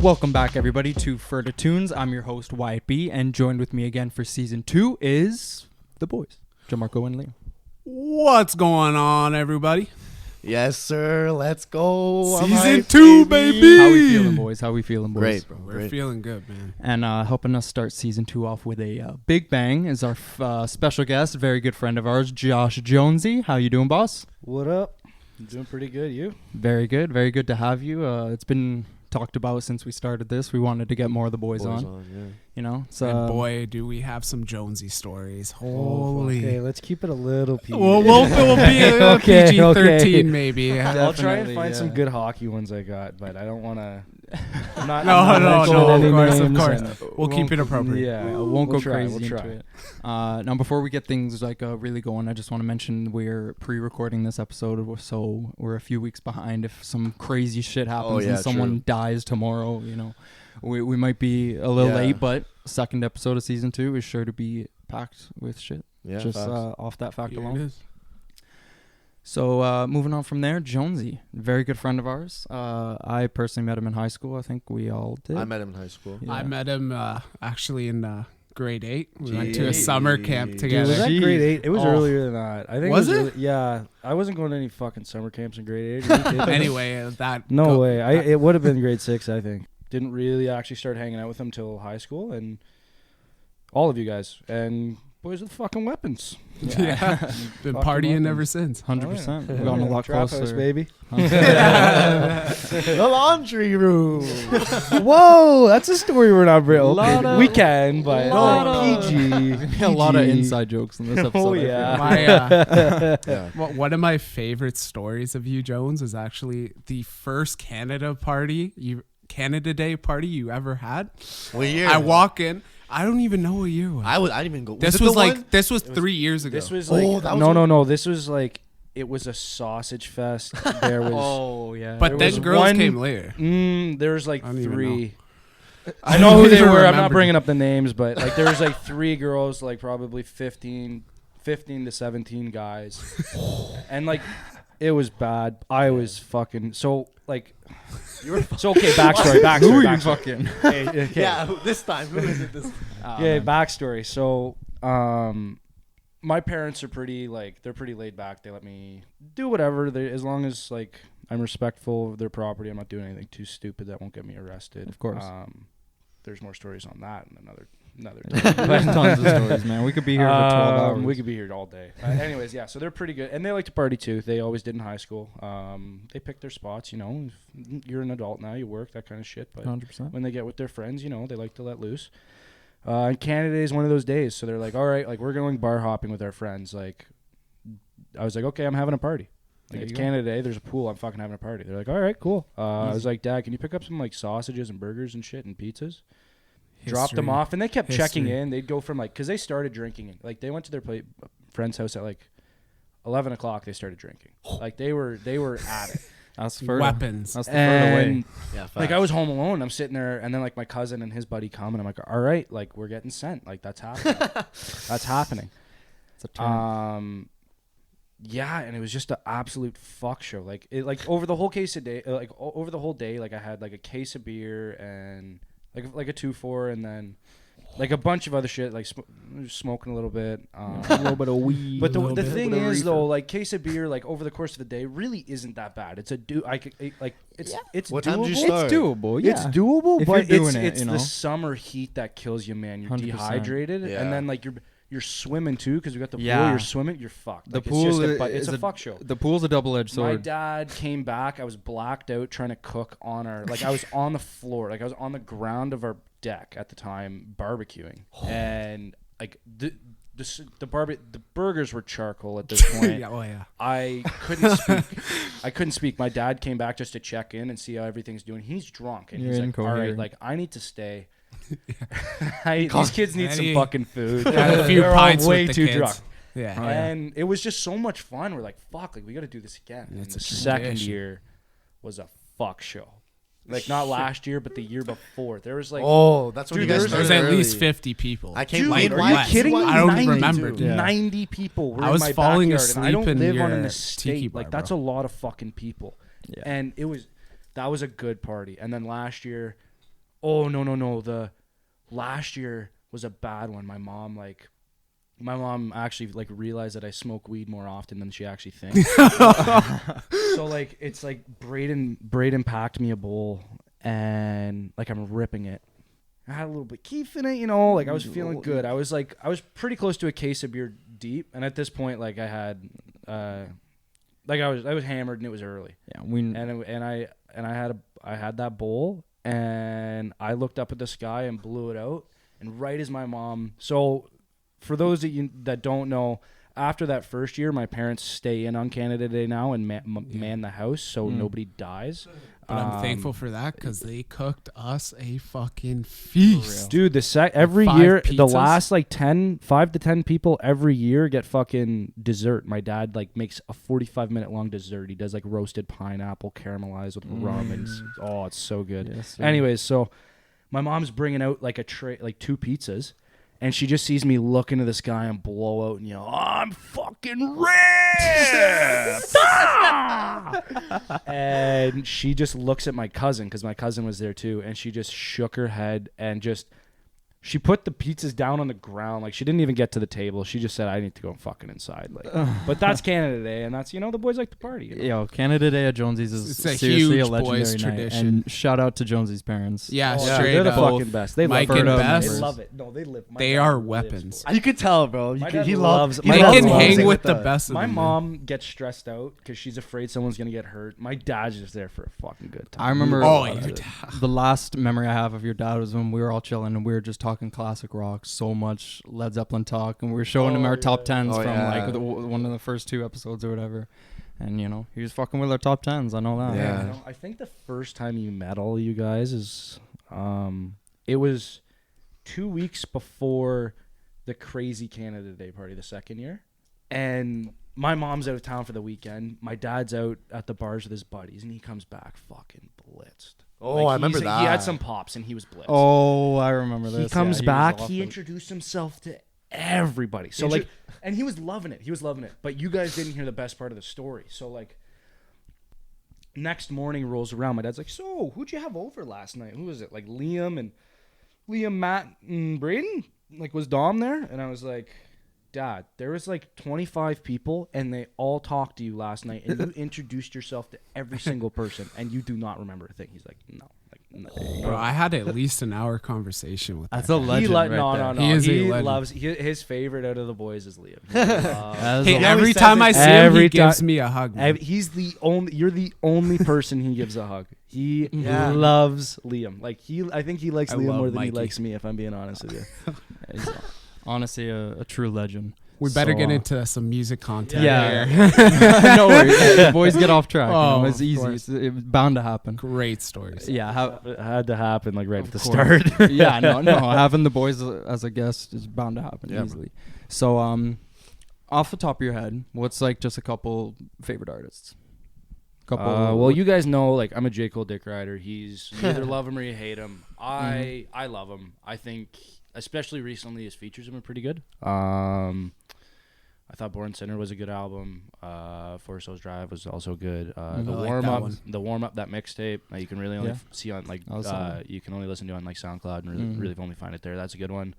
Welcome back, everybody, to Ferda Tunez. I'm your host, Wyatt B, and joined with me again for season 2 is the boys, Jamarco and Liam. What's going on, everybody? Yes, sir. Let's go. Season 2, baby. How we feeling, boys? How we feeling, boys? Great, bro. We're feeling good, man. And helping us start season 2 off with a big bang is our special guest, very good friend of ours, Josh Jonesy. How you doing, boss? What up? I'm doing pretty good. You? Very good. Very good to have you. It's been talked about since we started this. We wanted to get more of the boys on. Yeah. You know, so And boy, do we have some Jonesy stories. Holy. Okay, let's keep it a little PG. Well, we'll be a Okay, PG-13 okay. maybe. I'll try and Definitely, find some yeah. good hockey ones I got, but I don't want to. No, of course. We'll keep it appropriate. Yeah, I won't we'll go try, crazy we'll into try. it. Now, before we get things really going, I just want to mention we're pre-recording this episode, so we're a few weeks behind. If some crazy shit happens and someone dies tomorrow, you know, we might be a little late. But second episode of season 2 is sure to be packed with shit. Yeah, just off that fact Here it alone. is. So moving on from there, Jonesy, very good friend of ours. I personally met him in high school. I think we all did. I met him in high school. Yeah. I met him actually in grade 8. We went to a summer camp Dude, together. was that Jeez. grade 8? It was Oh. earlier than that. I think Was it? it? Was yeah, I wasn't going to any fucking summer camps in grade 8. Are you kidding me? Anyway, that No way. It would have been grade 6, I think. Didn't really actually start hanging out with him till high school, and all of you guys and boys with fucking weapons. Yeah, been Fucking partying weapons. ever since. 100%. Oh, yeah. We've gotten a lot Trap closer. house, baby. The laundry room. Whoa, that's a story we're not real. Lot of- We can, but lot no, of- PG. A lot of PG. inside jokes in this episode. Oh, I feel. yeah. My Yeah. one of my favorite stories of you, Jones, is actually the first Canada Day party you ever had. What year? I walk in. I don't even know what year it was. I didn't even go. This it was the like one? this was 3 years ago. This was Oh, like that was no. This was like it was a sausage fest. There was Oh, yeah. but there then was girls one- came later. there was like I don't even 3. know. I know who they even were. I'm not remember. bringing up the names, but like there was like 3 girls, like probably 15 to 17 guys, and like it was bad. I was fucking so like. So okay, backstory. Who are you backstory. fucking? Okay. Yeah, this time. Who is it this time? Yeah, backstory. So, my parents are they're pretty laid back. They let me do whatever, as long as like I'm respectful of their property. I'm not doing anything too stupid that won't get me arrested. Of course. There's more stories on that and another There's tons of stories, man. We could be here for 12 hours. We could be here all day. Anyways, yeah. So they're pretty good, and they like to party too. They always did in high school. They pick their spots. You know, you're an adult now. You work, that kind of shit. But 100%. when they get with their friends, you know, they like to let loose. And Canada is one of those days. So they're like, all right, like we're going bar hopping with our friends. Like, I was like, okay, I'm having a party. Like, it's Canada Day. There's a pool. I'm fucking having a party. They're like, all right, cool. I was like, Dad, can you pick up some like sausages and burgers and shit and pizzas? Dropped them off, and they kept checking in. They'd go from like, because they started drinking. Like, they went to their friend's house at like 11 o'clock. They started drinking. Like, they were at it. That's Ferda. Weapons. That's the Ferda way. And Yeah, like I was home alone. I'm sitting there, and then like my cousin and his buddy come, and I'm like, all right, like we're getting sent. Like that's happening. That's happening. It's a turn. Yeah, and it was just an absolute fuck show. Like it, like over the whole over the whole day, like I had like a case of beer and like a 2-4, and then like a bunch of other shit, like smoking a little bit, a little bit of weed. But the bit thing of is, reefer. though, like case of beer, like over the course of the day, really isn't that bad. It's it's What doable. time did you it's start? doable. Yeah. It's doable, If but you're doing it's it, you know. the summer heat that kills you, man. You're 100%. dehydrated, Yeah. and then like you're swimming too, because we got the pool. Yeah. You're swimming, you're fucked. The Like, pool it's just is it's a fuck show. The pool's a double-edged My sword. dad came back. I was blacked out trying to cook on our I was on the floor, like I was on the ground of our deck at the time barbecuing, and like the burgers were charcoal at this point. Yeah. I couldn't speak. My dad came back just to check in and see how everything's doing. He's drunk, and You're he's like, all right, incoherent. like I need to stay. These kids need some Eddie. fucking food. Had a few They're all pints way with the too kids. drunk. Yeah. And it was just so much fun. We're like, fuck, like we got to do this again. And It's the a second tradition. year was a fuck show. Like not last year, but the year before. There was like, Oh, that's when Dude, you guys there's There's started at least early. 50 people. I can't dude, wait. are you kidding me? I don't 90, remember, dude. dude. 90 people were I in was my falling backyard, and I don't asleep in live on your an tiki estate. bar, Like that's bro. a lot of fucking people. Yeah. And that was a good party. And then last year, Oh no. The last year was a bad one. My mom actually like realized that I smoke weed more often than she actually thinks. So like it's like Braden packed me a bowl and like I'm ripping it. I had a little bit keef in it, you know, like I was feeling good. I was pretty close to a case of beer deep, and at this point like I had like I was hammered and it was early. Yeah, I had that bowl and I looked up at the sky and blew it out, and right as my mom. So for those of you that don't know, after that first year, my parents stay in on Canada Day now and man the house so nobody dies. But I'm thankful for that because they cooked us a fucking feast. Dude, every year, the last like 5 to 10 people every year get fucking dessert. My dad like makes a 45-minute long dessert. He does like roasted pineapple caramelized with rum. And it's so good. Yes, anyways, so my mom's bringing out like a tray, like 2 pizzas. And she just sees me look into the sky and blow out and yell, I'm fucking ripped! And she just looks at my cousin, because my cousin was there too, and she just shook her head and she put the pizzas down on the ground. Like, she didn't even get to the table. She just said, I need to go fucking inside. Like, but that's Canada Day, and that's, the boys like to party. You know? Yo, Canada Day at Jonesy's is seriously huge a legendary boys night. tradition. And shout out to Jonesy's parents. Yeah, They're the fucking best. They Mike love and it. Bess. They love it. No, they live. They are weapons. You could tell, bro. My He dad loves. loves- He Mike my loves can dad hang music with the that. best of My them. mom gets stressed out because she's afraid someone's going to get hurt. My dad's just there for a fucking good time. I remember the last memory I have of your dad was when we were all chilling and we were just talking classic rock, so much Led Zeppelin talk, and we were showing him our top 10s from like one of the first 2 episodes or whatever. And he was fucking with our top 10s. I know that. Yeah. I think the first time you met all you guys is it was 2 weeks before the crazy Canada Day party, the second year. And my mom's out of town for the weekend. My dad's out at the bars with his buddies, and he comes back fucking blitzed. Oh, I remember that. He had some pops, and he was blitzed. Oh, I remember this. He comes was back. off He it. introduced himself to everybody. So and he was loving it. But you guys didn't hear the best part of the story. So like, next morning rolls around. My dad's like, "So who'd you have over last night? Who was it? Like Liam, Matt, and Braden? Like, was Dom there?" And I was like, "Dad, there was like 25 people, and they all talked to you last night, and you introduced yourself to every single person, and you do not remember a thing." He's like, "No." Bro, I had at least an hour conversation with That's that a legend right there. No. He is a He legend. loves his favorite out of the boys is Liam. Hey, every time I see him, he gives me a hug. Man. He's the only. You're the only person he gives a hug. He loves Liam. Like I think he likes I Liam love more than Mikey. he likes me. If I'm being honest with you. He's honestly a true legend. We better get into some music content. Yeah. here. No worries. The boys get off track. Oh, it's easy. It was bound to happen. Great stories. Yeah. It had to happen like right at the course. start. Yeah. No. Having the boys as a guest is bound to happen easily. So, off the top of your head, what's like just a couple favorite artists? Well, you guys know, like, I'm a J. Cole dick rider. He's you either love him or you hate him. I love him. I think, especially recently, his features have been pretty good. I thought Born Sinner was a good album. Forest Hills Drive was also good. The warm up, that mixtape you can really only see on like you can only listen to on like SoundCloud and really only find it there. That's a good one.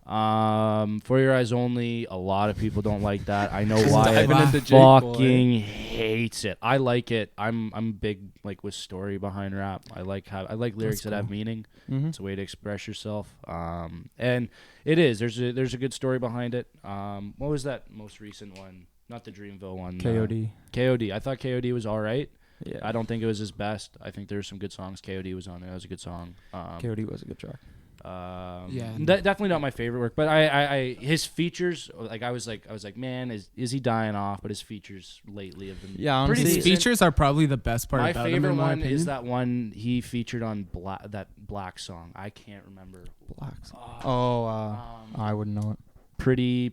For Your Eyes Only, a lot of people don't like that. I know why. I fucking hates it. I like it. I'm big like with story behind rap. I like lyrics that have meaning. It's a way to express yourself. And it is. There's a good story behind it. What was that most recent one? Not the Dreamville one. KOD. KOD. I thought KOD was all right. Yeah. I don't think it was his best. I think there's some good songs. KOD was on there. That was a good song. KOD was a good track. Definitely not my favorite work, but I his features, like I was like, man, is he dying off? But his features lately have been honestly, his features are probably the best part. My about him, favorite in my one opinion. is that one he featured on that Black song. I can't remember. Black song. I wouldn't know it. Pretty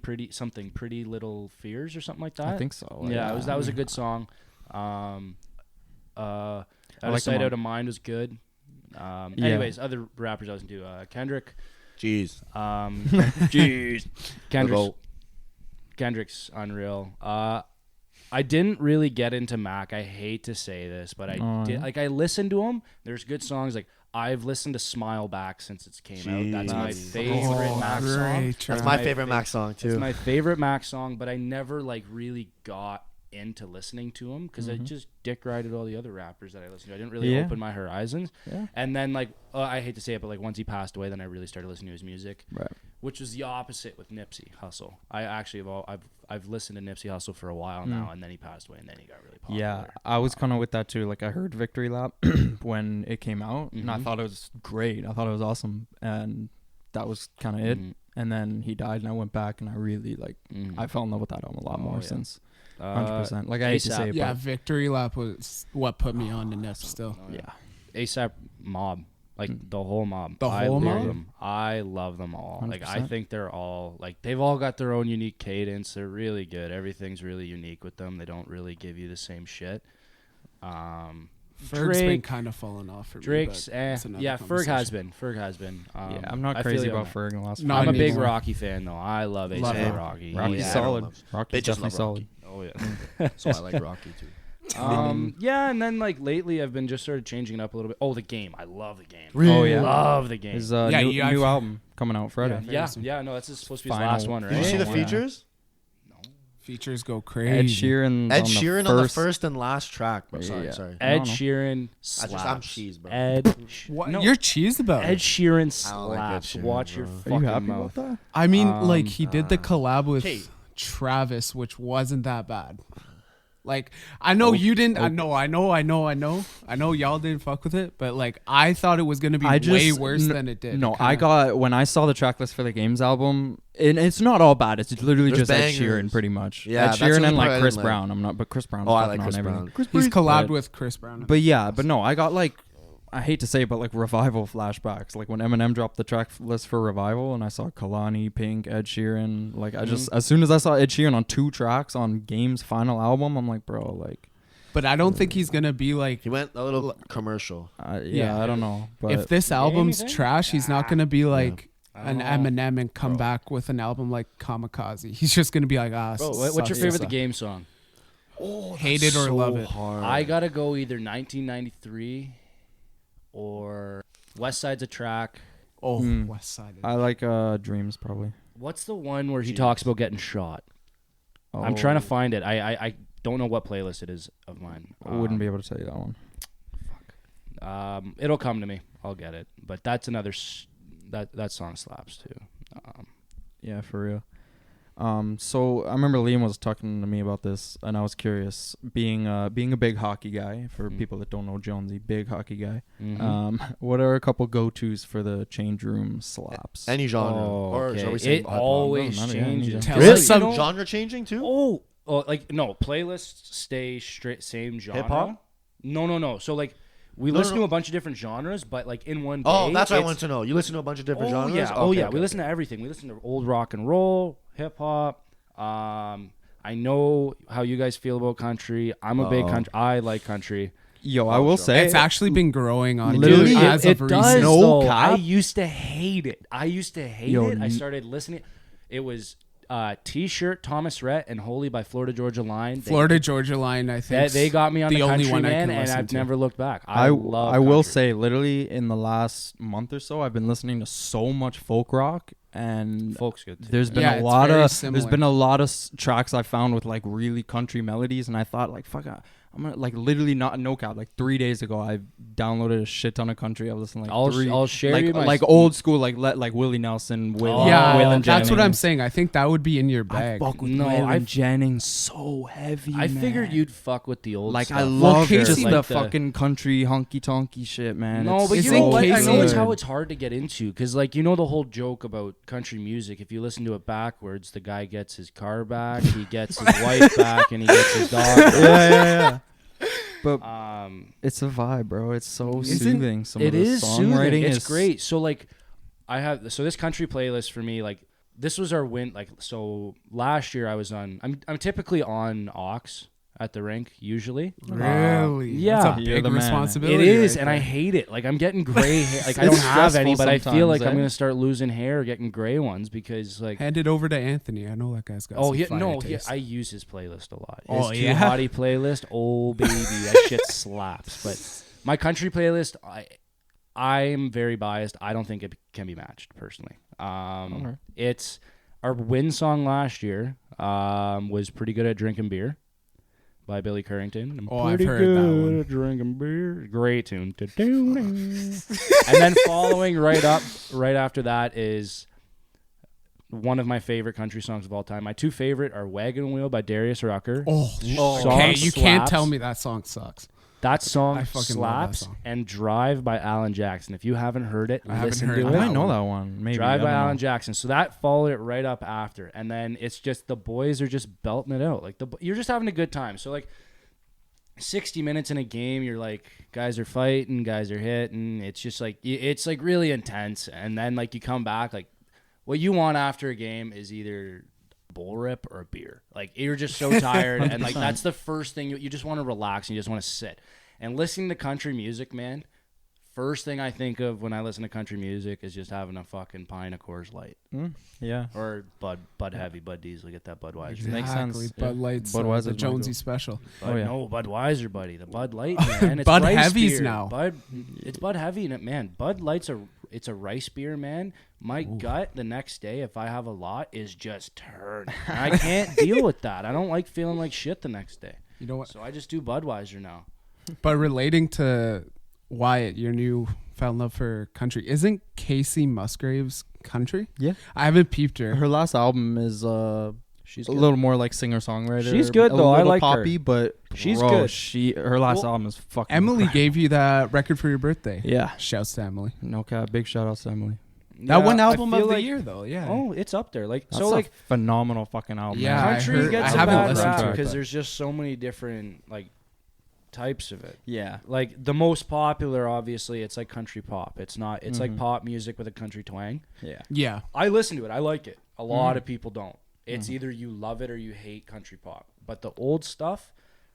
Little Fears or something like that. I think so. Yeah, that was a good song. Out of Sight, Out of Mind was good. Anyways, other rappers I listen to, Kendrick. Jeez. Kendrick's unreal. I didn't really get into Mac. I hate to say this, but I did. Like, I listened to him. There's good songs. Like, I've listened to Smile Back since it came out. That's my Jeez. favorite Mac song. That's my favorite Mac song too. It's my favorite Mac song, but I never like really got into listening to him because I just dick rided all the other rappers that I listened to. I didn't really open my horizons. Yeah. And then like I hate to say it, but like once he passed away, then I really started listening to his music. Right. Which was the opposite with Nipsey Hussle. I actually I've listened to Nipsey Hussle for a while now, and then he passed away, and then he got really popular. Yeah, I was kind of with that too. Like I heard Victory Lap when it came out, and I thought it was great. I thought it was awesome, and that was kind of it. And then he died, and I went back, and I really like I fell in love with that album a lot more since. 100%. Like I hate to say it, but Victory Lap was what put me on to Nip still. ASAP Mob, like the whole mob. I love them. I love them all. 100%. Like I think they're all like they've all got their own unique cadence. They're really good. Everything's really unique with them. They don't really give you the same shit. Ferg's been kind of falling off for Drake's, me. Ferg has been. I'm not crazy about Ferg in the last. I'm a big Rocky fan though. I love A$AP Rocky. Rocky's solid. Rocky's definitely solid. Oh yeah. So I like Rocky too. Yeah, and then like lately I've been just started changing it up a little bit. Oh, The Game. I love The Game. Really? Oh yeah, love The Game. His new album coming out Friday. Yeah. No, that's supposed to be his last one, right? Did you see the features? Features go crazy. Ed Sheeran on the first and last track, bro. Sorry. Ed Sheeran slaps. I'm cheese, bro. What? No. You're cheese about Ed it. Sheeran slaps. Like Watch your Are fucking you happy mouth. about that? I mean, like he did the collab with Kate. Travis, which wasn't that bad. Like I know you didn't. I know. Y'all didn't fuck with it, but like I thought it was gonna be way worse than it did. No, when I saw the track list for the Games album, and it's not all bad. It's literally just bangers. Ed Sheeran, pretty much. Yeah, Ed Sheeran and like Chris Brown. But Chris Brown. I like Chris Brown. He's collabed with Chris Brown. But no, I got like. I hate to say it, but like Revival flashbacks. Like when Eminem dropped the track list for Revival and I saw Kalani, Pink, Ed Sheeran. Like I just, as soon as I saw Ed Sheeran on 2 tracks on Game's final album, I'm like, bro, like. But I don't think he's going to be like. He went a little commercial. Yeah, I don't know. But if this album's trash, he's not going to be like an Eminem and come back with an album like Kamikaze. He's just going to be like, bro, what's your favorite The Game song? Hate it or love it. Hard. I got to go either 1993 or West Side's a Track. West Side. I like Dreams probably. What's the one where he talks about getting shot? I'm trying to find it. I don't know what playlist it is of mine. I wouldn't be able to tell you that one. Fuck. It'll come to me. I'll get it. But that's another. That song slaps too. Yeah, for real. So I remember Liam was talking to me about this, and I was curious. Being a big hockey guy, for people that don't know Jonesy, big hockey guy. What are a couple go-tos for the change room slaps? Any genre, or shall we say it always changes. Really? Some genre changing too? Oh, like no, playlists stay straight same genre. Hip hop? No. So like. We listen to a bunch of different genres, but like in one day. Oh, that's what I wanted to know. You listen to a bunch of different genres? Yeah. Okay. We listen to everything. We listen to old rock and roll, hip hop. I know how you guys feel about country. I'm a big country. I like country. Yo, I will say it's actually been growing on literally as it of does, recent. though. I used to hate it. I started listening. It was T-shirt, Thomas Rhett, and Holy by Florida Georgia Line. Georgia Line, I think. They got me on the only country, one man, and I've never looked back. I will say, literally, in the last month or so, I've been listening to so much folk rock, and folk's good too. There's been a lot of tracks I found with like really country melodies, and I thought like, fuck, I'm gonna like literally no cap. Like 3 days ago, I downloaded a shit ton of country. I was listening like I'll share like, you my like old school like Willie Nelson. Waylon that's what I'm saying. I think that would be in your bag. I fuck with Waylon Jennings so heavy. I figured you'd fuck with the old like stuff. I love just Casey, the fucking country honky tonky shit, man. No, but you know what? Casey, I know it's how it's hard to get into because like you know the whole joke about country music. If you listen to it backwards, the guy gets his car back, he gets his wife back, and he gets his dog back. Yeah. But it's a vibe, bro. It's so soothing. It is soothing. It's great. So like, this country playlist for me. Like this was our win. Like so last year I was on. I'm typically on aux at the rink usually. Really? Yeah. That's a big responsibility. It is, and I hate it. Like I'm getting gray hair. Like I don't have any, but I feel like I'm gonna start losing hair, getting gray ones because like. Hand it over to Anthony. I know that guy's got. I use his playlist a lot. His Too Hottie playlist. Oh baby, that shit slaps. But my country playlist, I'm very biased. I don't think it can be matched personally. Okay. It's our win song last year was Pretty Good at Drinking Beer by Billy Currington. I've Pretty heard good that one. at drinking beer. Great tune. And then following right after that is one of my favorite country songs of all time. My two favorite are Wagon Wheel by Darius Rucker. Okay, you can't tell me that song sucks. That song I fucking love that slaps. song. And Drive by Alan Jackson. If you haven't heard it, listen to I it. might know that one. Maybe. Drive I by don't Alan know. Jackson. So that followed it right up after. And then it's just the boys are just belting it out. Like you're just having a good time. So like 60 minutes in a game, you're like, guys are fighting, guys are hitting. It's just like, it's like really intense. And then like you come back, like what you want after a game is either bull rip or a beer. Like you're just so tired. And like that's the first thing you just want to relax and you just want to sit. And listening to country music, man, first thing I think of when I listen to country music is just having a fucking pint of Coors Light. Yeah. Or Bud Heavy, Bud Diesel, get that Budweiser. Exactly. Makes sense. Bud Light's Budweiser's the my Jonesy go. special. No, Budweiser, buddy. The Bud Light, man. It's Bud rice Heavies beer. now. It's Bud Heavy, and man, Bud Light's it's a rice beer, man. My gut the next day, if I have a lot, is just turned. And I can't deal with that. I don't like feeling like shit the next day. You know what? So I just do Budweiser now. But relating to Wyatt, your newfound love for country, isn't Casey Musgraves country? Yeah. I haven't peeped her. Her last album is She's a good. little more like singer-songwriter. She's good, a though. I little like poppy, her. but She's bro, good. Her last album is fucking Emily crap. gave you that record for your birthday. Yeah. Shouts to Emily. No cap. Big shout outs to Emily. That one I album feel of the like- year, though. Yeah. Oh, it's up there. Like That's so, like a phenomenal fucking album. Yeah, man. I country heard- gets I a haven't bad listened rap to it, because but- there's just so many different like types of it. Yeah. Like the most popular, obviously, it's like country pop. It's not. It's like Mhm. pop music with a country twang. Yeah. Yeah. I listen to it. I like it. A lot of people don't. It's either you love it or you hate country pop. But the old stuff,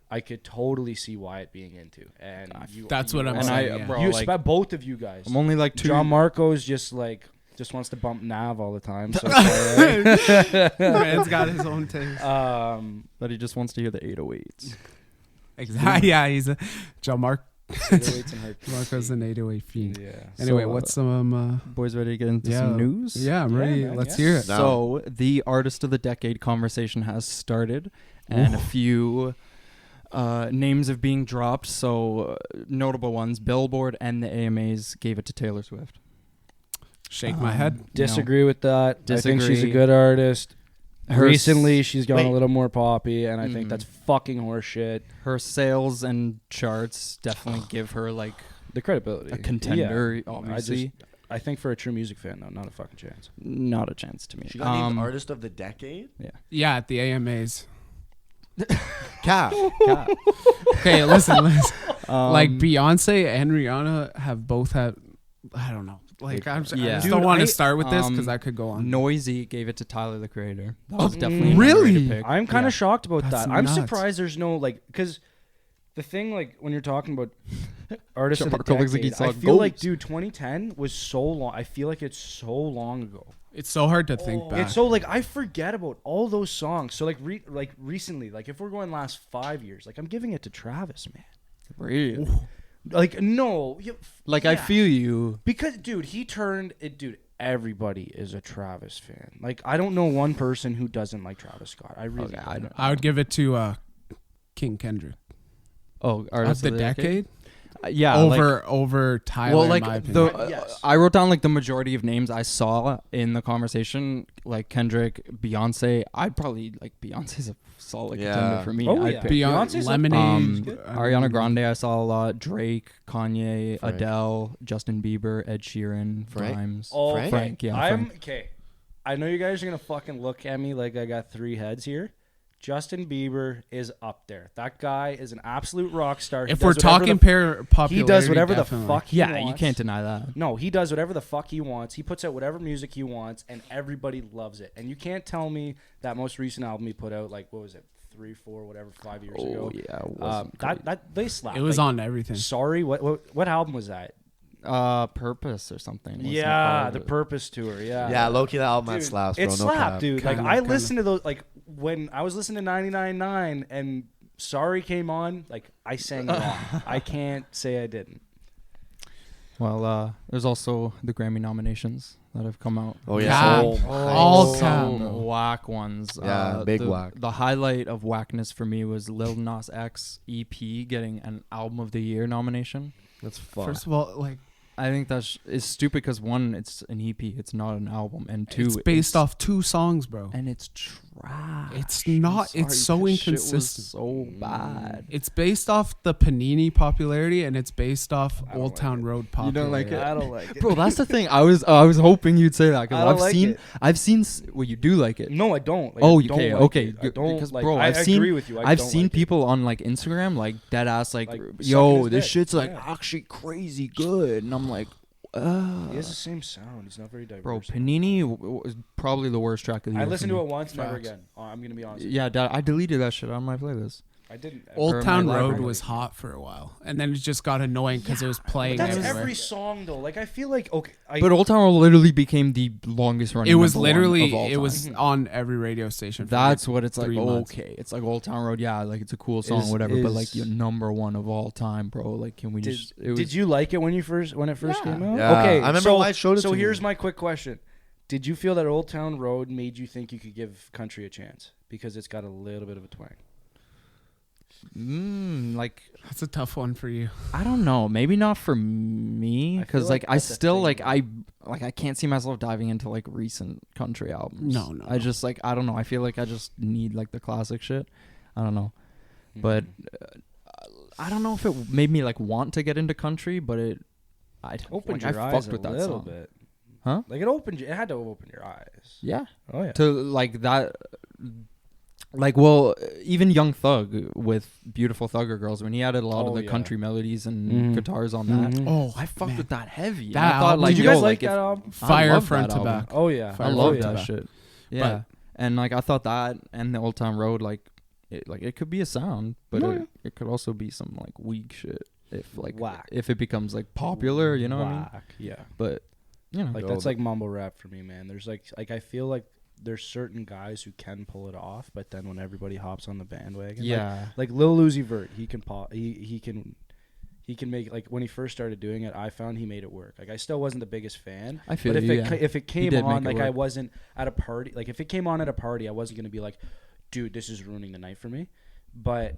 I could totally see Wyatt being into. And That's what I'm And saying. I- yeah. bro, You like- expect both of you guys. I'm only like two. John Marco's just wants to bump Nav all the time. So it's all right. Man's got his own taste. But he just wants to hear the 808s. Exactly. Yeah, he's a John Marco's Marco's an 808 fiend. Yeah. Anyway, So, what's some Boys ready to get into yeah, some news? Yeah, I'm Yeah, ready. man, Let's yeah. hear it. No. So the Artist of the Decade conversation has started, and a few names have being dropped. So notable ones: Billboard and the AMAs gave it to Taylor Swift. Shake my head. Disagree with that. I think she's a Disagree. good artist. Recently, she's gone a Wait. little more poppy, and I think Mhm. that's fucking horseshit. Her sales and charts definitely give her like The credibility. a contender. Yeah. Obviously, I think for a true music fan, though, not a fucking chance. not a chance to me. She got named Artist of the Decade? Yeah, at the AMAs. Cap. Okay, listen. Like Um, Beyonce and Rihanna have both had. I don't know. Like I just Yeah. don't Dude, want I- to start with this because um, I could go on. Noisy gave it to Tyler the Creator. That Oh, was definitely an really? underrated pick. I'm kind of Yeah. shocked about That's that. I'm nuts. surprised there's no, like, because the thing, like, when you're talking about artists of the Marco looks like he decade, saw I feel like, ghosts. dude, 2010 was so long. I feel like it's so long ago. It's so hard to think back. It's so, like, I forget about all those songs. So, like, recently, like, if we're going last 5 years, like, I'm giving it to Travis, man. Really? Like, no. Like I yeah. feel you. Because, dude, he turned it, dude. Everybody is a Travis fan. Like, I don't know one person who doesn't like Travis Scott. I really Okay, I don't. I would give it to King Kendrick. Oh, Of Artist the decade? Yeah. Over Tyler. Well, like in my opinion. Yes. I wrote down like the majority of names I saw in the conversation, like Kendrick, Beyonce. I'd probably like Beyonce's a solid Yeah. contender for me. Oh, I'd yeah. pick Beyonce's Lemonade. Ariana Grande. I saw a lot. Drake, Kanye, Frank. Adele, Justin Bieber, Ed Sheeran, Frank? Grimes. Oh, Frank? Frank, yeah, I'm Frank. okay. I know you guys are gonna fucking look at me like I got 3 heads here. Justin Bieber is up there. That guy is an absolute rock star. He If we're does whatever talking the popularity, he does whatever definitely. the fuck he Yeah, wants. you can't deny that. No, he does whatever the fuck he wants. He puts out whatever music he wants, and everybody loves it. And you can't tell me that most recent album he put out, like, what was it, 3, 4, whatever, 5 years ago. yeah, it wasn't that they slapped. It was Like, on everything. Sorry, what album was that? Purpose or something. wasn't it Yeah, called? the Purpose Tour. Yeah, Yeah, low-key, that album had Dude, slaps, bro. it No slapped, cap. dude. Like Kinda, I kinda. listened to those, like when I was listening to 99.9 and Sorry came on, like I sang along. I can't say I didn't. Well, there's also the Grammy nominations that have come out. Oh yeah, all some whack ones. Yeah, big whack. The highlight of whackness for me was Lil Nas X EP getting an Album of the Year nomination. That's fun. First of all, like, I think that's it's stupid because one, it's an EP, it's not an album, and two, it's based off 2 songs, bro. and it's trash. It's not. It's so inconsistent. So bad. It's based off the Panini popularity, and it's based off Old Town Road popularity. You don't like it? I don't like it. Bro, that's the thing. I was hoping you'd say that because I've seen. Well, you do like it. No, I don't. Like, Oh, I don't okay, like okay. it. I don't Because, like, bro, I I've seen. agree with you. I've don't seen like people on like Instagram, like dead ass, like Like, yo, sucking his this dick. shit's like Yeah. actually crazy good, and I'm like, He has the same sound. He's not very diverse. bro, Panini is probably the worst track of the year. I listened for to me. it once, never Facts. again. I'm gonna be honest. Yeah, I deleted that shit on my playlist. I didn't. Or Old Town my Road library. was hot for a while, and then it just got annoying because it was playing That's everywhere. every song though. Like I feel like okay. But Old Town Road literally became the longest running. It was number one literally of all it was time. on every radio station. For That's like what it's like. 3 months. Okay, it's like Old Town Road. Yeah, like it's a cool song, Is- whatever. But like is- your number one of all time, bro. Like, can we just? Did you like it when it first came out? Yeah. Okay, I remember so, why I showed it So to here's you. my quick question: did you feel that Old Town Road made you think you could give country a chance because it's got a little bit of a twang? Like That's a tough one for you. I don't know. Maybe not for me I because feel like like I that's a still thing, I can't see myself diving into like recent country albums. No. I just like I don't know. I feel like I just need like the classic shit. I don't know, but I don't know if it made me like want to get into country, but I Opened like, your I eyes fucked a with that little song. bit, Huh? Like it had to open your eyes. Yeah. Oh yeah. To like that. Like, well, even Young Thug with Beautiful Thugger Girls, when he added a lot Oh, of the yeah. country melodies and Mhm. guitars on that, Mhm. Oh, I fucked man. with that heavy. That And I thought, album- like, Did you yo, guys like if- that album? Fire love front that to album. back. Oh yeah. I Fire love front to that back. shit. Yeah, and like I thought that and the Old Town Road, like it could be a sound, but Oh, yeah. it could also be some like weak shit if like Whack. if it becomes like popular, you know what I mean? Whack, yeah. But you know, Like Yo, that's but- like mumble rap for me, man. There's like I feel like there's certain guys who can pull it off, but then when everybody hops on the bandwagon, yeah, like Lil Uzi Vert, he can pop, he can make, like when he first started doing it, I found he made it work. Like I still wasn't the biggest fan, I feel but you. if it came did on, make it like I work. wasn't at a party, like if it came on at a party, I wasn't gonna be like, dude, this is ruining the night for me. But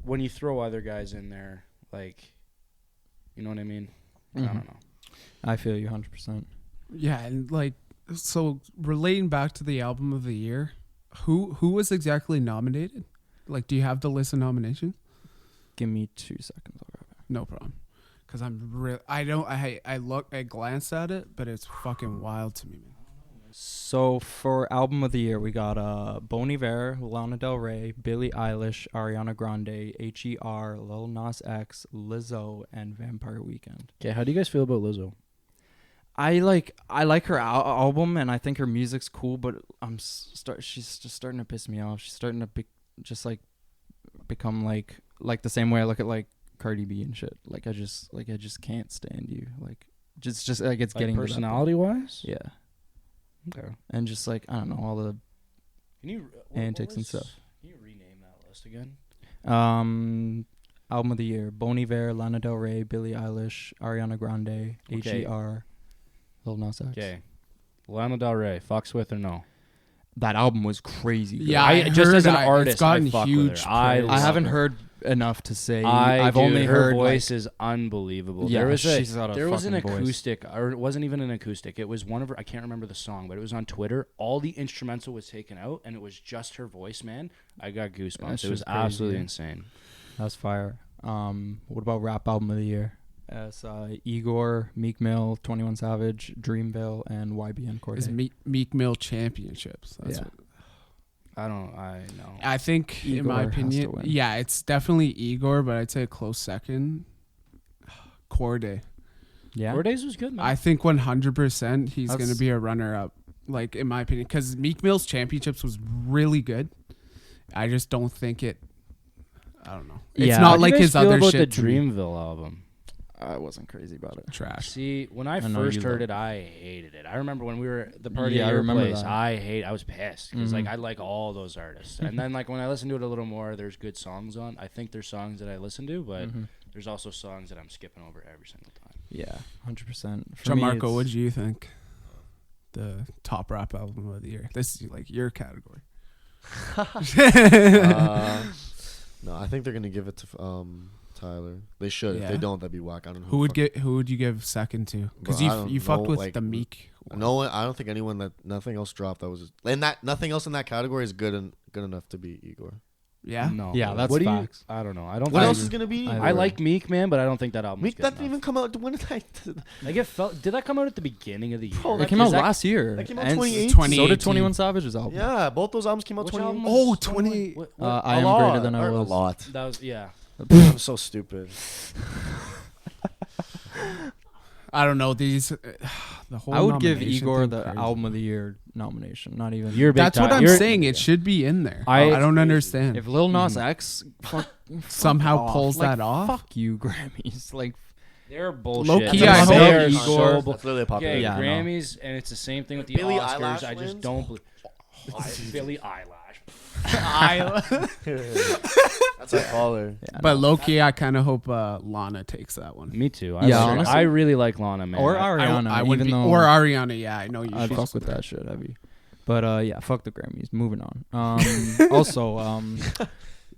when you throw other guys in there, like, you know what I mean? I Mhm. don't know. I feel you 100%. Yeah, and like so relating back to the album of the year, who was exactly nominated? Like, do you have the list of nominations? Give me 2 seconds. I'll grab it. No problem. Cause I glanced at it, but it's fucking wild to me, man. So for album of the year, we got Bon Iver, Lana Del Rey, Billie Eilish, Ariana Grande, H.E.R., Lil Nas X, Lizzo, and Vampire Weekend. Okay, how do you guys feel about Lizzo? I like her album, and I think her music's cool, but she's just starting to piss me off. She's starting to become like the same way I look at like Cardi B and shit. Like I just can't stand you. Like just like it's Like getting to that point. personality wise? Yeah, Okay. and just like I don't know all the Can you antics and stuff. Can you rename that list again? Album of the year: Bon Iver, Lana Del Rey, Billie Eilish, Ariana Grande, Okay. H.E.R., Lil Nas X. Okay. Lana Del Rey, fucks with or no? That album was crazy good. Yeah, I just as an heard artist, it's gotten I fuck huge with her. I praise. I haven't love her. heard enough to say. I've only her heard voice like, is unbelievable. Yeah, there was she's got a there was an fucking voice. acoustic, or it wasn't even an acoustic. It was one of her. I can't remember the song, but it was on Twitter. All the instrumental was taken out, and it was just her voice. Man, I got goosebumps. That's It was just crazy, absolutely yeah. insane. That's fire. What about rap album of the year? It's Igor, Meek Mill, 21 Savage, Dreamville, and YBN Cordae. It's Meek Mill Championships. That's Yeah. what, I know. I think, in my Igor has to opinion, win. yeah, it's definitely Igor, but I'd say a close second. Cordae. Yeah. Cordae's was good, man. I think 100% he's going to That's- be a runner-up, like, in my opinion, because Meek Mill's Championships was really good. I just don't think it. I don't know. It's Yeah. not How do you like guys his feel other about shit. the to me. Dreamville album. I wasn't crazy about it. Trash. See, when I first heard it, I hated it. I remember when we were at the party at your place. I was pissed because like I like all those artists, and then like when I listened to it a little more, there's good songs on. I think there's songs that I listen to, but there's also songs that I'm skipping over every single time. Yeah, 100%. Gianmarco, what do you think? The top rap album of the year. This is like your category. No, I think they're gonna give it to Tyler. They should. If they don't, that'd be whack. I don't know who would you give second to? Because you fucked with like, the Meek one. No, I don't think nothing else dropped that was nothing else in that category is good enough to beat Igor. Yeah. No. Yeah, that's facts. I don't know. I don't. What else is gonna be? I like Meek, man, but I don't think that album. Meek that didn't even come out. When did I? Did that come out at the beginning of the year? It came out last year. That came out 2018. So did 21 Savage's album. Yeah, both those albums came out 2018. Oh, 20. I Am Greater Than I Was. A lot. That was I'm so stupid. I don't know these. The whole. I would give Igor the album of the year nomination. Not even. That's what I'm saying. It should be in there. I don't understand. If Lil Nas X somehow pulls that off, fuck you, Grammys. Like they're bullshit. Low key, I hope Igor. That's literally a popular. Yeah, Grammys, and it's the same thing with the Billie Oscars. Eilish I just don't believe. Billie Eilish. That's a caller. Yeah, but low key, I kind of hope Lana takes that one. Me too. Honestly, I really like Lana, man. Or Ariana. Or Ariana. Yeah, I know you. I'd fuck with that shit heavy. But yeah, fuck the Grammys. Moving on. Also,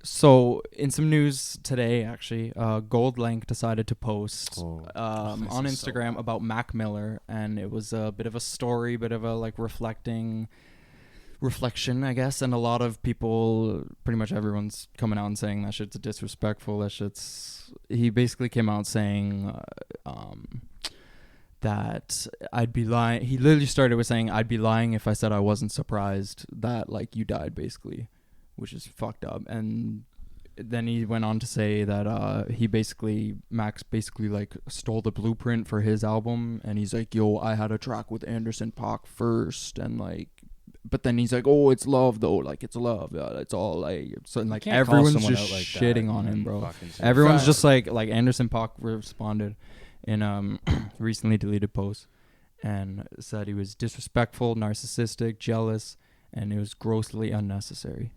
so in some news today, actually, Gold Link decided to post on Instagram about Mac Miller, and it was a bit of a story, bit of a like reflection, I guess, and a lot of people, pretty much everyone's coming out and saying that shit's disrespectful. He basically came out saying that I'd be lying. He literally started with saying I'd be lying if I said I wasn't surprised that like you died, basically, which is fucked up. And then he went on to say that Max basically like stole the blueprint for his album, and he's like, yo, I had a track with Anderson .Paak first, and like, but then he's like, oh, it's love though, like it's love, it's all like, so, and like everyone's just like shitting on him, bro. Everyone's just like Anderson .Paak responded in recently deleted post and said he was disrespectful, narcissistic, jealous, and it was grossly unnecessary.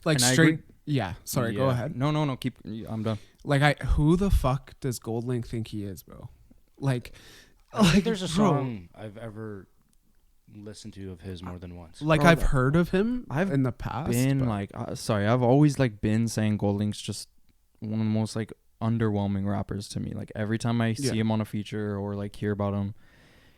Like and straight, yeah. Sorry, go ahead. No. Keep. I'm done. Like, who the fuck does Gold Link think he is, bro? Like, I think there's a song I've ever listened to of his more than once. Like, I've heard of him in the past. I've always like been saying Gold Link's just one of the most like underwhelming rappers to me. Like every time I see him on a feature or like hear about him,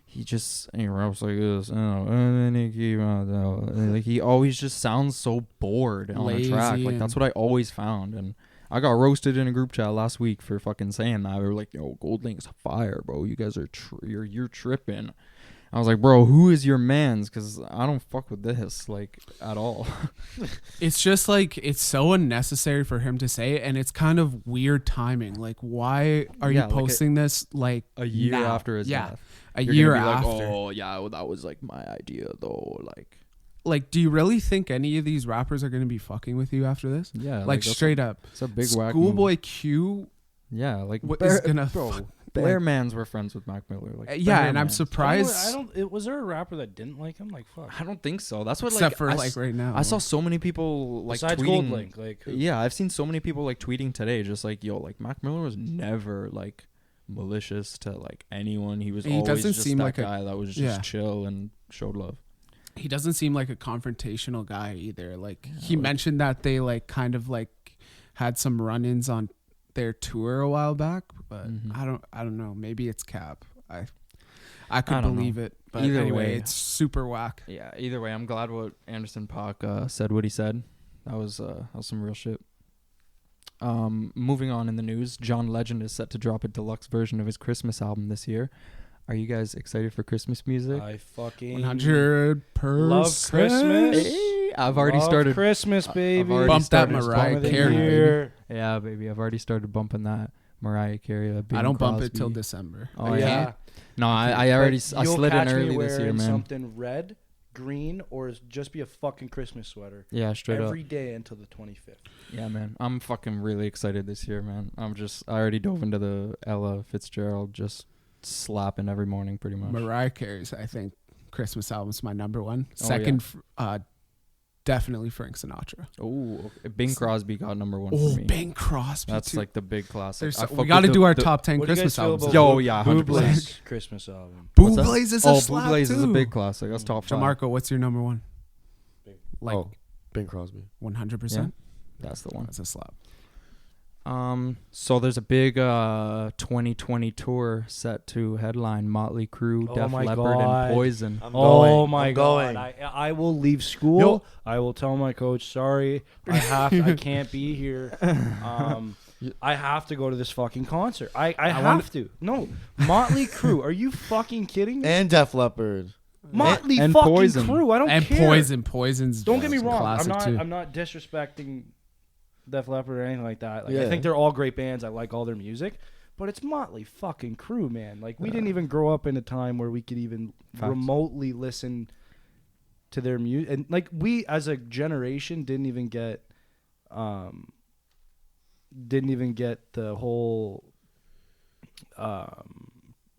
he raps like this, and then he always just sounds so bored on a track. Like that's what I always found, and I got roasted in a group chat last week for fucking saying that. We were like, yo, Gold Link's fire, bro. You guys are you're tripping. I was like, bro, who is your mans? Because I don't fuck with this, like, at all. It's just, like, it's so unnecessary for him to say it, and it's kind of weird timing. Like, why are you posting this, like, a year now? after his death? You're year after. Like, oh, yeah, well, that was, like, my idea, though. Like, do you really think any of these rappers are going to be fucking with you after this? Yeah. Like straight up. It's a big whack. Schoolboy Q. Yeah, like, what is going to... Bearmans were friends with Mac Miller. Like, and I'm surprised. Was there a rapper that didn't like him? Like, fuck. I don't think so. That's what, except for right now. I saw so many people like besides tweeting. Gold Link, like, who? Yeah, I've seen so many people like tweeting today, just like, yo, like Mac Miller was never like malicious to like anyone. He was always just that guy that was just chill and showed love. He doesn't seem like a confrontational guy either. Like he mentioned that they like kind of like had some run-ins on their tour a while back, but I don't know. Maybe it's cap. I could believe it, but either way, it's super whack. Yeah. Either way, I'm glad what Anderson .Paak said what he said. That was some real shit. Moving on in the news, John Legend is set to drop a deluxe version of his Christmas album this year. Are you guys excited for Christmas music? I fucking 100% love Christmas. Hey, I've already started Christmas, baby. Bump that Mariah Carey. Yeah, baby. I've already started bumping that Mariah Carey. I don't bump it till December. Oh yeah. No, I slid in early this year, man. Something red green or just be a fucking Christmas sweater. Yeah, straight up. Every day until the 25th. Yeah, man. I'm fucking really excited this year, man. I already dove into the Ella Fitzgerald, just slapping every morning pretty much. Mariah Carey's, I think, Christmas album's my number one. Oh, Second, definitely Frank Sinatra. Oh, okay. Bing Crosby got number one for me. Bing Crosby. That's too. like the big classic. We got to do our top 10 What do you Christmas guys feel albums. about Yo, yeah, 100%. Bublé's Christmas album? Bublé's is a slap Bublé's too. is a big classic. That's top 5. Jamarco, what's your number one? Like Bing Crosby. 100%. That's the one. That's a slap. So there's a big 2020 tour set to headline Motley Crue, Def Leppard, and Poison. Oh my god! I will leave school. I will tell my coach, sorry, I can't be here. I have to go to this fucking concert. I have to. No, Motley Crue. Are you fucking kidding me? And Def Leppard. Motley and fucking Poison. Crue. I don't And care. Poison's. Don't get me wrong. Classic I'm not disrespecting Def Leppard or anything like that. Like, Yeah. I think they're all great bands. I like all their music, but it's Motley fucking Crue, man. Like, we didn't even grow up in a time where we could even remotely listen to their music, and like we as a generation didn't even get the whole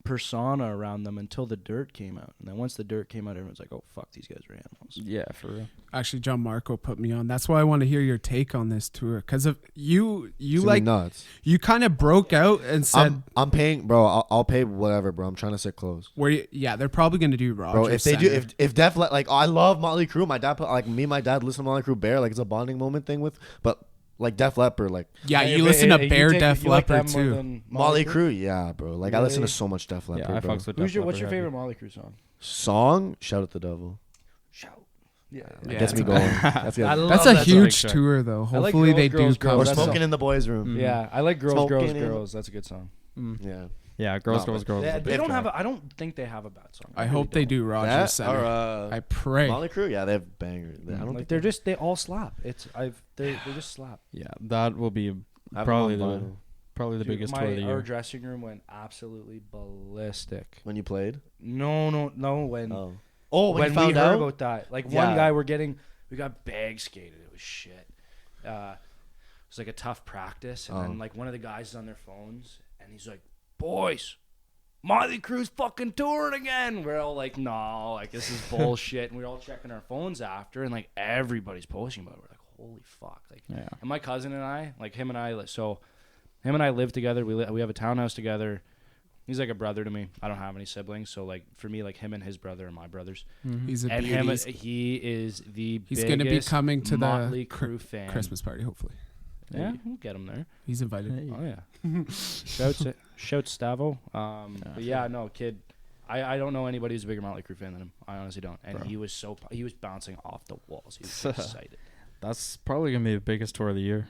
persona around them until the Dirt came out. And then once the Dirt came out, everyone's like, oh fuck, these guys are animals. Yeah, for real. Actually, John Marco put me on. That's why I want to hear your take on this tour, because of you like nuts. You kind of broke out and said, I'm paying, bro. I'll pay whatever, bro. I'm trying to sit close. They're probably gonna do Rogers Bro, if they Center. do, if Def like, I love Motley Crue. My dad put me and my dad listen to Motley Crue Bear, like it's a bonding moment thing with, but like Def Leppard, like you listen to Bear Def Leppard too. Motley Crue, yeah, bro. Like I listen to so much Def Leppard. Yeah, I bro. fucks with What's Def your Leppard favorite Motley Crue song? Song? Shout at the Devil. Shout. Yeah. Gets me going. That's good. That's a huge tour, though. I like Hopefully Girls, they Girls, do come. We're Girls. smoking in the boys' room. Yeah, I like Girls, Smoking Girls, in- Girls. That's a good song. Yeah. Yeah, Girls. They don't have. I don't think they have a bad song. I hope they do Rogers That Center. or I pray. Motley Crue, yeah, they have bangers. I don't Like think they all slap. They just slap. Yeah, that will be have probably them on the vinyl. probably the Dude, biggest tour of the Our year. dressing room went absolutely ballistic. When you played. No. When When when you we found heard out. about that, like Yeah. one guy we got bag skated. It was shit. It was like a tough practice, and then like one of the guys is on their phones, and he's like, "Boys, Motley Crue's fucking touring again." We're all like, "No, like this is bullshit." And we're all checking our phones after, and like everybody's posting about it. We're like, "Holy fuck!" Like, Yeah. and my cousin and I, like him and I live together. We have a townhouse together. He's like a brother to me. I don't have any siblings, so like for me, like him and his brother are my brothers. He's a And beauty. he is the He's biggest going to be coming to Motley the Crue fan. Christmas party, hopefully. Yeah, we'll get him there. He's invited. Hey. Oh yeah. Shouts Stavo. But yeah, no kid. I don't know anybody who's a bigger Motley Crue fan than him. I honestly don't. And Bro. he was bouncing off the walls. He was so excited. That's probably gonna be the biggest tour of the year.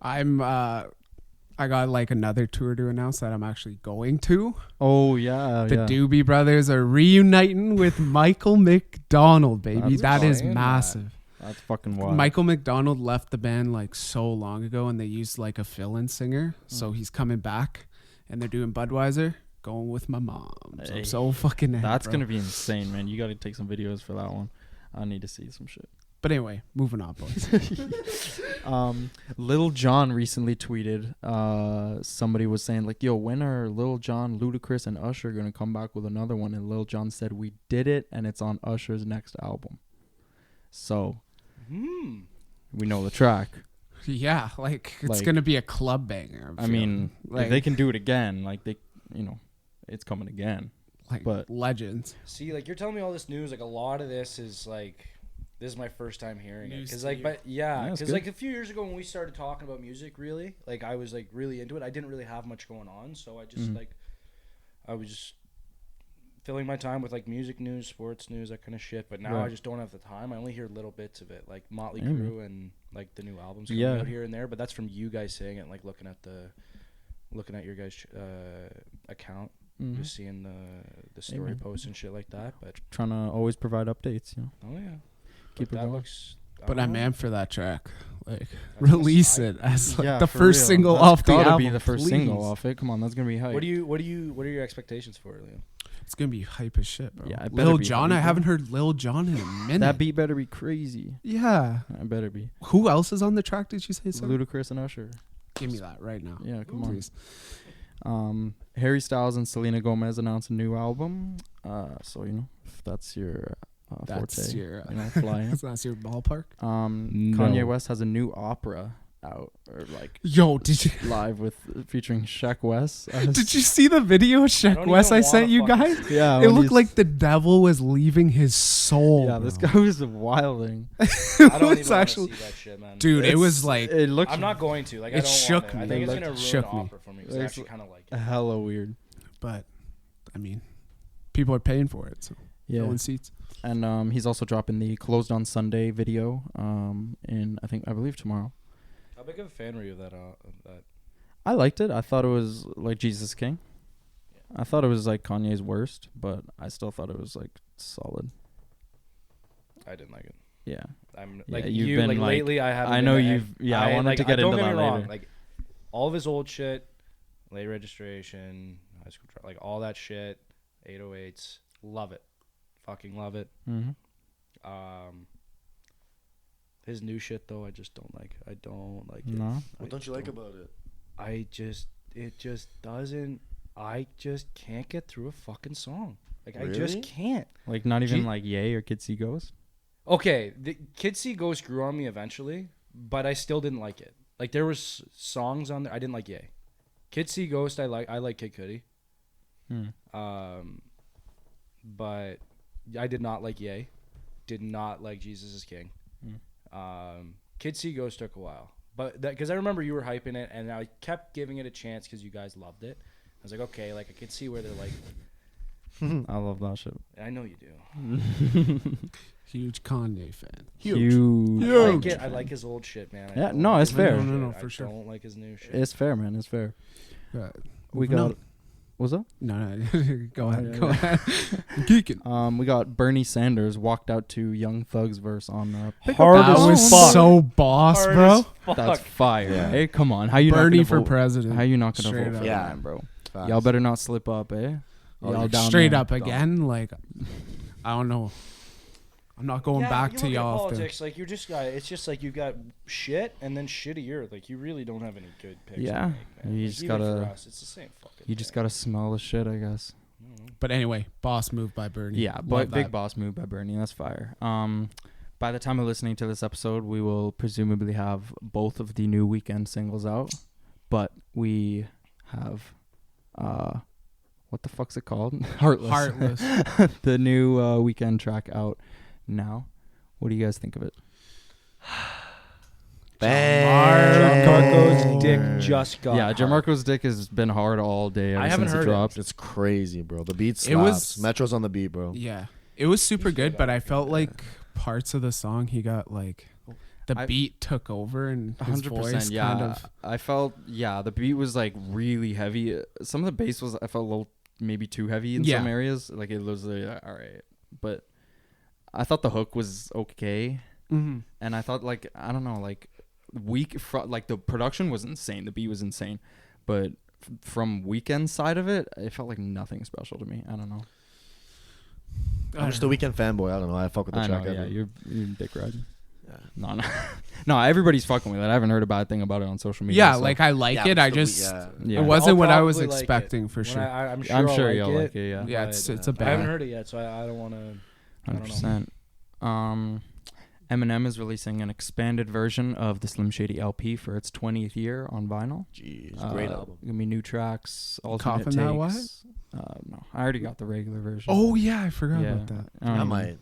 I got like another tour to announce that I'm actually going to. Oh yeah, The Doobie Brothers are reuniting with Michael McDonald, baby. That's That is insane. massive. That's fucking wild. Michael McDonald left the band like so long ago, and they used like a fill-in singer. So he's coming back, and they're doing Budweiser, going with my mom. So I'm so fucking ahead, That's bro. gonna be insane, man. You got to take some videos for that one. I need to see some shit. But anyway, moving on, boys. Lil Jon recently tweeted. Somebody was saying like, "Yo, when are Lil Jon, Ludacris, and Usher gonna come back with another one?" And Lil Jon said, "We did it, and it's on Usher's next album." So we know the track. Yeah, like it's Like- gonna be a club banger. I mean, like if they can do it again, like it's coming again. like but- legends. See, like you're telling me all this news. Like a lot of this is like, this is my first time hearing it. News Because to like, you. but yeah, that's because good. like a few years ago when we started talking about music, really, like I was like really into it. I didn't really have much going on, so I just I was just filling my time with like music news, sports news, that kind of shit. But now I Right. just don't have the time. I only hear little bits of it, like Motley Yeah, man. Crue and like the new albums coming Yeah. out here and there. But that's from you guys saying it, like looking at your guys' account. Mhm. Just seeing the story man. posts and shit like that. But Trying to always provide updates, oh yeah, Keep But it that going. looks. I But don't I'm know. amped for that track. Like That's release gonna it as like Yeah, the for first real. single That's off the gotta album. be the first please. single off it. Come on, that's gonna be hype. What are your expectations for it, Liam? It's gonna be hype as shit, bro. Yeah, it better Lil be Jon. hype, I haven't heard Lil Jon in a minute. That beat better be crazy. Yeah. It better be. Who else is on the track? Did you say so? Ludacris and Usher. Give me that right now. Yeah, come Please. on. Harry Styles and Selena Gomez announced a new album. So if that's your That's forte, your. flying. That's your ballpark. Kanye West has a new opera out, or like Yo, did you live featuring Sheck West. did you see the video of Sheck West I sent you guys? Yeah, It looked like the devil was leaving his soul. Yeah, bro. this guy was wilding. I don't was even actually- want to see that shit, man. Dude, it was like It looked I'm not going to. Like, I It don't shook want it. me. I think it's It gonna ruin shook me. opera for me because I actually kind of like it. hella weird. but I mean, people are paying for it, so Yeah, filling seats. and he's also dropping the Closed on Sunday video. I believe tomorrow. How big of a fan were you of that? I liked it. I thought it was like Jesus King. I thought it was like Kanye's worst, but I still thought it was like solid. I didn't like it. Yeah. I'm Yeah, like you've you. been, Like like- lately, I haven't. I know been- you've. Yeah, I wanted to get don't into get that me wrong. later. Like all of his old shit, late registration, high school, like all that shit, 808s, love it, fucking love it. Mm-hmm. His new shit though, I just don't like. I don't like it. No. What don't you like about it? It just doesn't. I just can't get through a fucking song. Like I Really? just can't. Like not even Gee- like Yay or Kids See Ghost. Okay, the Kids See Ghost grew on me eventually, but I still didn't like it. Like there was songs on there I didn't like. Yay, Kids See Ghost I like Kid Cudi. But I did not like Yay. Did not like Jesus is King. Kids See Ghost took a while, but because I remember you were hyping it, and I kept giving it a chance because you guys loved it. I was like, okay, like I could see where they're like. I love that shit. I know you do. Huge Kanye fan. Huge. I like it. I like his old shit, man. I Yeah, don't no, like it's his fair. new No, shit. for sure. I don't like his new shit. It's fair, man. It's fair. We No. got. What's up? No. Go ahead. yeah, Go yeah. ahead. I'm geeking. We got Bernie Sanders walked out to Young Thug's verse on Hard That as was fuck. so boss, Hard bro. as fuck. That's fire. Yeah. Hey, come on. How you Bernie not for gonna vote? president. How you not gonna Straight vote up. for Yeah. that, man, bro? Facts. Y'all better not slip up, eh? Oh, Y'all yeah. down Straight there. up again. Like, I don't know. I'm not going back to y'all. Politics, like you're just got. It's just like you got shit and then shittier. Like you really don't have any good picks. Yeah. to make, man. You Like, just even gotta- For us, it's the same fucking. You just thing. gotta smell the shit, I guess. But anyway, boss move by Bernie. Yeah, Love but big that. boss move by Bernie. That's fire. By the time of listening to this episode, we will presumably have both of the new Weeknd singles out. But we have, what the fuck's it called? Heartless. The new Weeknd track out now. What do you guys think of it? Bang. Gianmarco's dick just got. Yeah, hard. Gianmarco's dick has been hard all day ever I haven't since it heard it. dropped. It's crazy, bro. The beat slaps. It was- Metro's on the beat, bro. Yeah, it was super good, but I felt like parts of the song he got like the I- beat took over and his 100%. voice Yeah, kind of. I felt. Yeah, the beat was like really heavy. Some of the bass was. I felt a little maybe too heavy in some Yeah. areas. Like it was all right, but I thought the hook was okay, and I thought like I don't know like like the production was insane. The beat was insane, but from Weeknd's side of it, it felt like nothing special to me. I don't know. I'm just a Weeknd fanboy. I don't know. I fuck with the I track. know. Yeah, ever. you're dick riding. Yeah. No, no. Everybody's fucking with it. I haven't heard a bad thing about it on social media. Yeah, so- like I like Yeah, it. but I still, just Yeah. it wasn't I'll what I was probably like it. expecting for When sure. I'm sure, I'm I'll sure like you'll it, like it. Yeah. Yeah, it's but, a I haven't bad. heard it yet, so I don't want to. 100%. Eminem is releasing an expanded version of the Slim Shady LP for its 20th year on vinyl. Jeez, great album. Gonna be new tracks, alternate Coffin takes. that what? No, I already got the regular version. Oh yeah, I forgot yeah. about that. I might.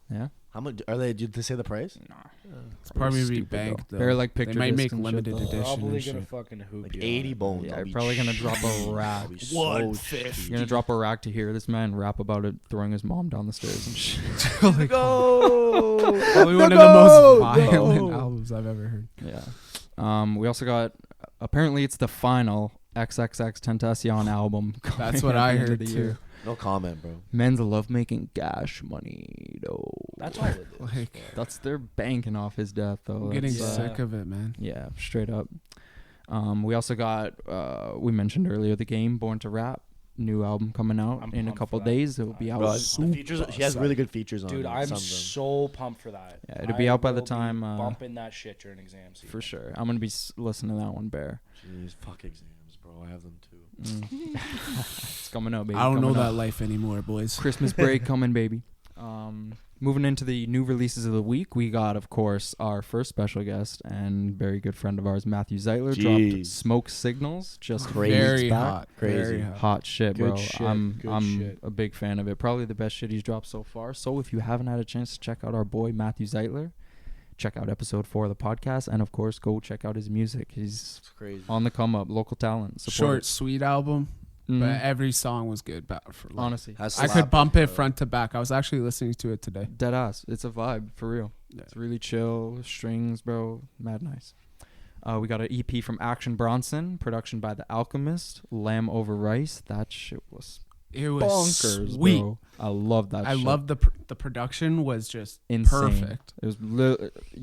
Yeah. How much are they? Did they say the price? No. It's probably be stupid, banked though. though. They're like They picture might disc make and shit, limited though. edition. Probably and gonna shit. fucking hoop Like you. 80 bones. Yeah, I'll you're be probably gonna drop a rack. I'll be so 150. You're gonna drop a rack to hear this man rap about it throwing his mom down the stairs and shit. Like, Go! probably one of the most violent albums I've ever heard. Yeah. We also got. Apparently, it's the final XXX Tentacion album. That's coming what at I the end of heard the too. year. No comment, bro. Men's love making cash money, though. That's all it is. Like, That's they're banking off his death, though. I'm getting That's, sick of it, man. Yeah, straight up. We also got we mentioned earlier the game Born to Rap. new album coming out I'm in a pumped couple for that. days. It'll be out. Bro, the features, she has really good features on Dude, it, I'm some of them. so pumped for that. Yeah, it'll be out by the will be time. bumping that shit during exam season. For sure. I'm gonna be listening to that one, Bear. Jeez, fuck exams, bro. I have them too. It's coming up, baby. I don't know coming that up. life anymore, boys. Christmas break coming, baby. Moving into the new releases of the week, we got, of course, our first special guest and very good friend of ours, Matthew Zeitler, dropped Smoke Signals just Very back. hot. Crazy. Very hot. Hot shit, Good bro. shit, I'm good shit. a big fan of it. Probably the best shit he's dropped so far. So if you haven't had a chance to check out our boy Matthew Zeitler, check out episode 4 of the podcast, and of course, go check out his music. He's It's crazy. on the come up, local talent. Support Short, it. sweet album, Mhm. but every song was good. Honestly, Has I could slappers, bump it bro. front to back. I was actually listening to it today. dead ass. It's a vibe for real. Yeah. It's really chill. Strings, bro. Mad nice. We got an EP from Action Bronson, production by The Alchemist, Lamb Over Rice. That shit was It was bonkers, sweet. bro. I love that I shit. love the production was just Insane. perfect. It was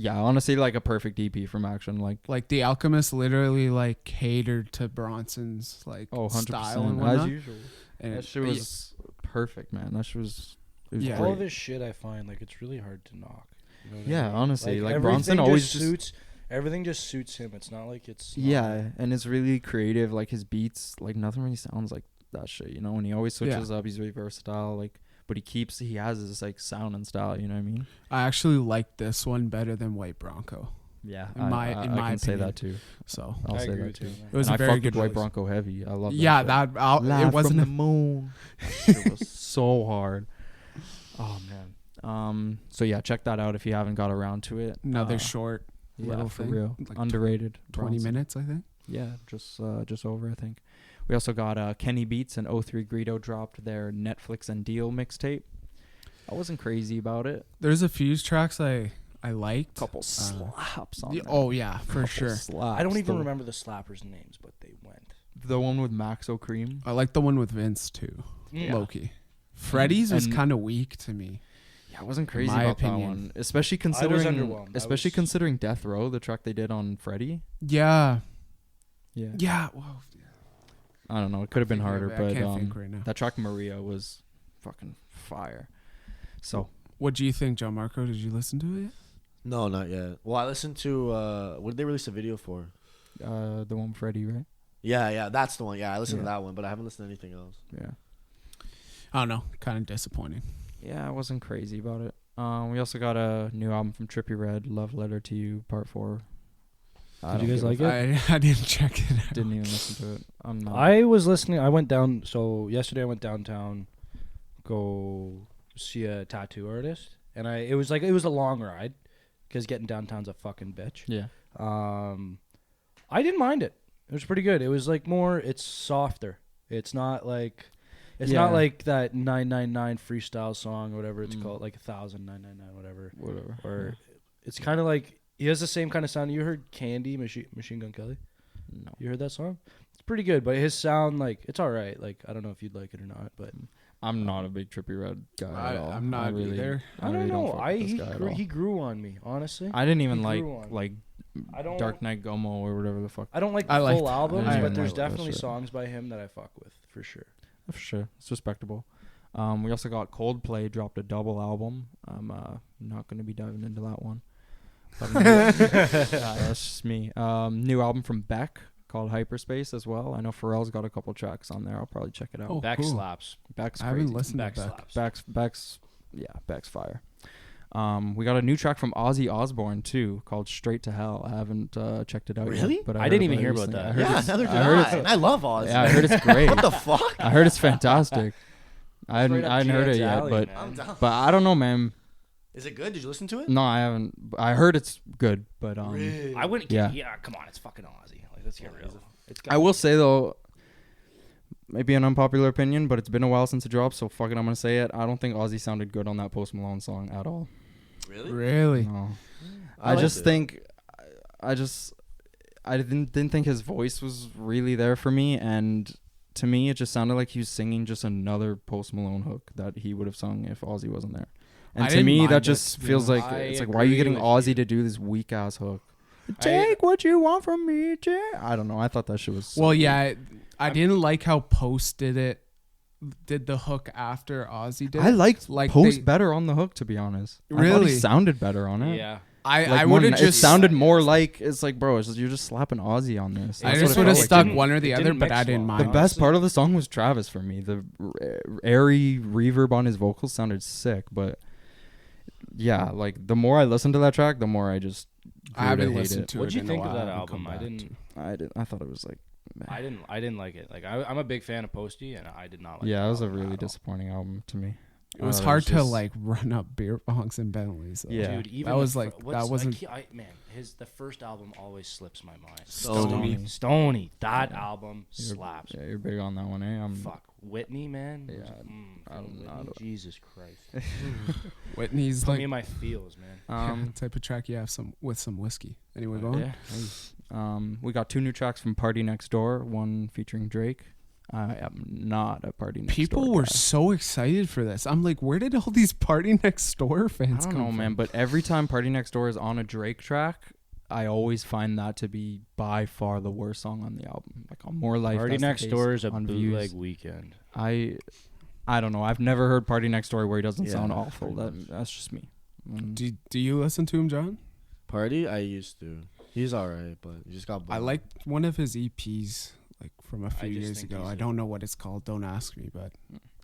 honestly like a perfect EP from Action. Like The Alchemist literally like catered to Bronson's like 100% style and as whatnot. usual. And That shit was perfect, man. That shit was Yeah. All great. of his shit, I find like it's really hard to knock. You know what I Yeah, mean? honestly, like everything Bronson always just suits. Everything just suits him. It's not like it's not- yeah, and it's really creative. Like his beats, like nothing really sounds like that shit, you know. And he always switches up. He's really versatile. Like, but he has his like sound and style. You know what I mean? I actually like this one better than White Bronco. Yeah, In my I can say opinion. that too. So I'll I say agree that with too. you, man. it was And a I very fucked good with White release. Bronco heavy. I love that. Yeah, shit. it wasn't from the moon. That shit was so hard. Oh man. So yeah, check that out if you haven't got around to it. another short Yeah, little for thing, real. like Underrated. 20 Bronson. minutes, I think. Yeah, just over, I think. We also got Kenny Beats and 03 Greedo dropped their Netflix and Deal mixtape. I wasn't crazy about it. There's a few tracks I liked. Couple slaps on Yeah, there. oh yeah, for Couple sure. slaps. I don't even The- remember the slappers' names, but they went. the one with Max O'Cream. I like the one with Vince too. Yeah. Loki. Freddy's was And- kind of weak to me. Yeah, I wasn't crazy my about opinion. that one, especially considering underwhelmed. considering Death Row, the track they did on Freddy. Yeah. Yeah, Yeah. Well, I don't know. It could have been Thinking harder, of it, I but can't think right now. that track Maria was fucking fire. So What do you think, John Marco? Did you listen to it yet? No, not yet. Well, I listened to what did they release a video for? the one with Freddy, right? Yeah, that's the one. Yeah, I listened to Yeah. that one, but I haven't listened to anything else. Yeah. I don't know. Kind of disappointing. Yeah, I wasn't crazy about it. We also got a new album from Trippie Redd, Love Letter to You, Part 4. Did you guys like it? I didn't check it out. Didn't even listen to it. I'm not. I was listening. I went down. So yesterday I went downtown, go see a tattoo artist, and it was a long ride, because getting downtown's a fucking bitch. Yeah. I didn't mind it. It was pretty good. It was like more. It's softer. It's not like. It's not Yeah. like that 999 freestyle song or whatever it's Mm. called, like 1,999 whatever. Whatever. Or it's kind of like he has the same kind of sound. You heard Candy, Machine Gun Kelly? No. You heard that song? It's pretty good, but his sound, like, it's all right. Like, I don't know if you'd like it or not, but I'm not a big Trippie Redd guy at all. I'm not either. I don't really know. fuck with this guy at all. He grew on me, honestly. I didn't even he like grew on. like I don't Dark Knight Gomo or whatever the fuck. I don't like I the liked- full albums, I but there's like that definitely shit. songs by him that I fuck with for sure. For sure, it's respectable. We also got Coldplay dropped a double album. I'm not gonna be diving into that one. But that's just me. New album from Beck called Hyperspace as well. I know Pharrell's got a couple tracks on there. I'll probably check it out. Oh, Back cool. slaps. Beck's I crazy. haven't listened Back to Beck. slaps. Beck's fire. We got a new track from Ozzy Osbourne too, called "Straight to Hell." I haven't checked it out Really? yet, but I heard didn't even it hear about recently. that. I heard Yeah, it's- neither did I heard I. it's- And I love Oz. Yeah, I heard it's great. What the fuck? I heard it's fantastic. I Straight up hadn't heard it Jan's yet, alley, but man. I'm down. I don't know, man. Is it good? Did you listen to it? No, I haven't. I heard it's good, but Really? I wouldn't. Yeah. Yeah, come on, it's fucking Ozzy. Like, let's get real. It's I will say though, maybe an unpopular opinion, but it's been a while since it dropped, so fuck it, I'm gonna say it. I don't think Ozzy sounded good on that Post Malone song at all. Really? Really? No. I I liked just it. think, I didn't think his voice was really there for me, and to me, it just sounded like he was singing just another Post Malone hook that he would have sung if Ozzy wasn't there. And I to didn't me, mind that it, just to be feels like honest. it's I like, why are you agree getting with Ozzy you. to do this weak ass hook? Take what you want from me, Jay. I don't know. I thought that shit was. So Well, weak. yeah, I didn't like how Post did it did the hook after Ozzy did. I liked like Post better on the hook, to be honest. I thought Really? he sounded better on it. Yeah. I would have It just sounded more like it's like, bro, you're just slapping Ozzy on this. I That's just what would it have felt like. stuck one or the it other, didn't but mix I didn't well. The mind. best part of the song was Travis for me. The airy reverb on his vocals sounded sick, but yeah, like the more I listened to that track, the more I just I haven't hate listened it. to What'd it. you in think a of while. that I haven't album? come back to. I thought it was like, I didn't like it. Like I'm a big fan of Posty, and I did not like. yeah, that it was a album really at all. disappointing album to me. It was It hard was to just- like run up beer bongs and Bentleys. Though. Yeah. Dude, even that was the like fir- that what's- wasn't. man, the first album always slips my mind. Stony. That album slaps. Yeah, you're big on that one, eh? Fuck Whitney, man. Yeah, I don't know. Whitney, Jesus Christ. Whitney's Put like me in my feels, man. type of track you have with some whiskey. Anyway, go on. Yeah. We got 2 new tracks from Party Next Door, one featuring Drake. I am not a Party Next Door People were guy. so excited for this. I'm like, where did all these Party Next Door I fans don't come know, from? man, but every time Party Next Door is on a Drake track, I always find that to be by far the worst song on the album. Like on More Life, Party that's the Next case. Door is a On bootleg Views, Weekend. I don't know. I've never heard Party Next Door where he doesn't Yeah, sound awful. pretty much. That's just me. Do you listen to him, John? Party, I used to. He's alright, but he just got. I liked one of his EPs like from a few just years think ago. he's I don't know what it's called. Don't ask me, but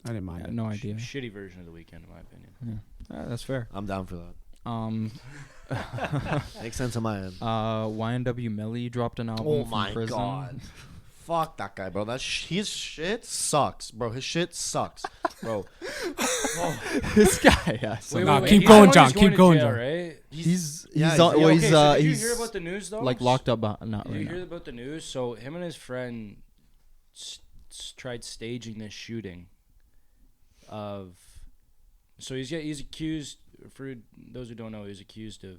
I didn't mind Yeah, it. no idea. Shitty version of the Weekend, in my opinion. That's fair. I'm down for that. Makes sense on my end. YNW Melly dropped an album. Oh from my prison. god. Fuck that guy, bro. His shit sucks, bro. His shit sucks, bro. This guy, yes. Keep going, John. Keep going, John. Right? He's Yeah, on, he's- well, Okay, he's so did you he's hear about the news though? like locked up. Not Did right you now. hear about the news? So him and his friend tried staging this shooting of. So he's accused. For those who don't know, he's accused of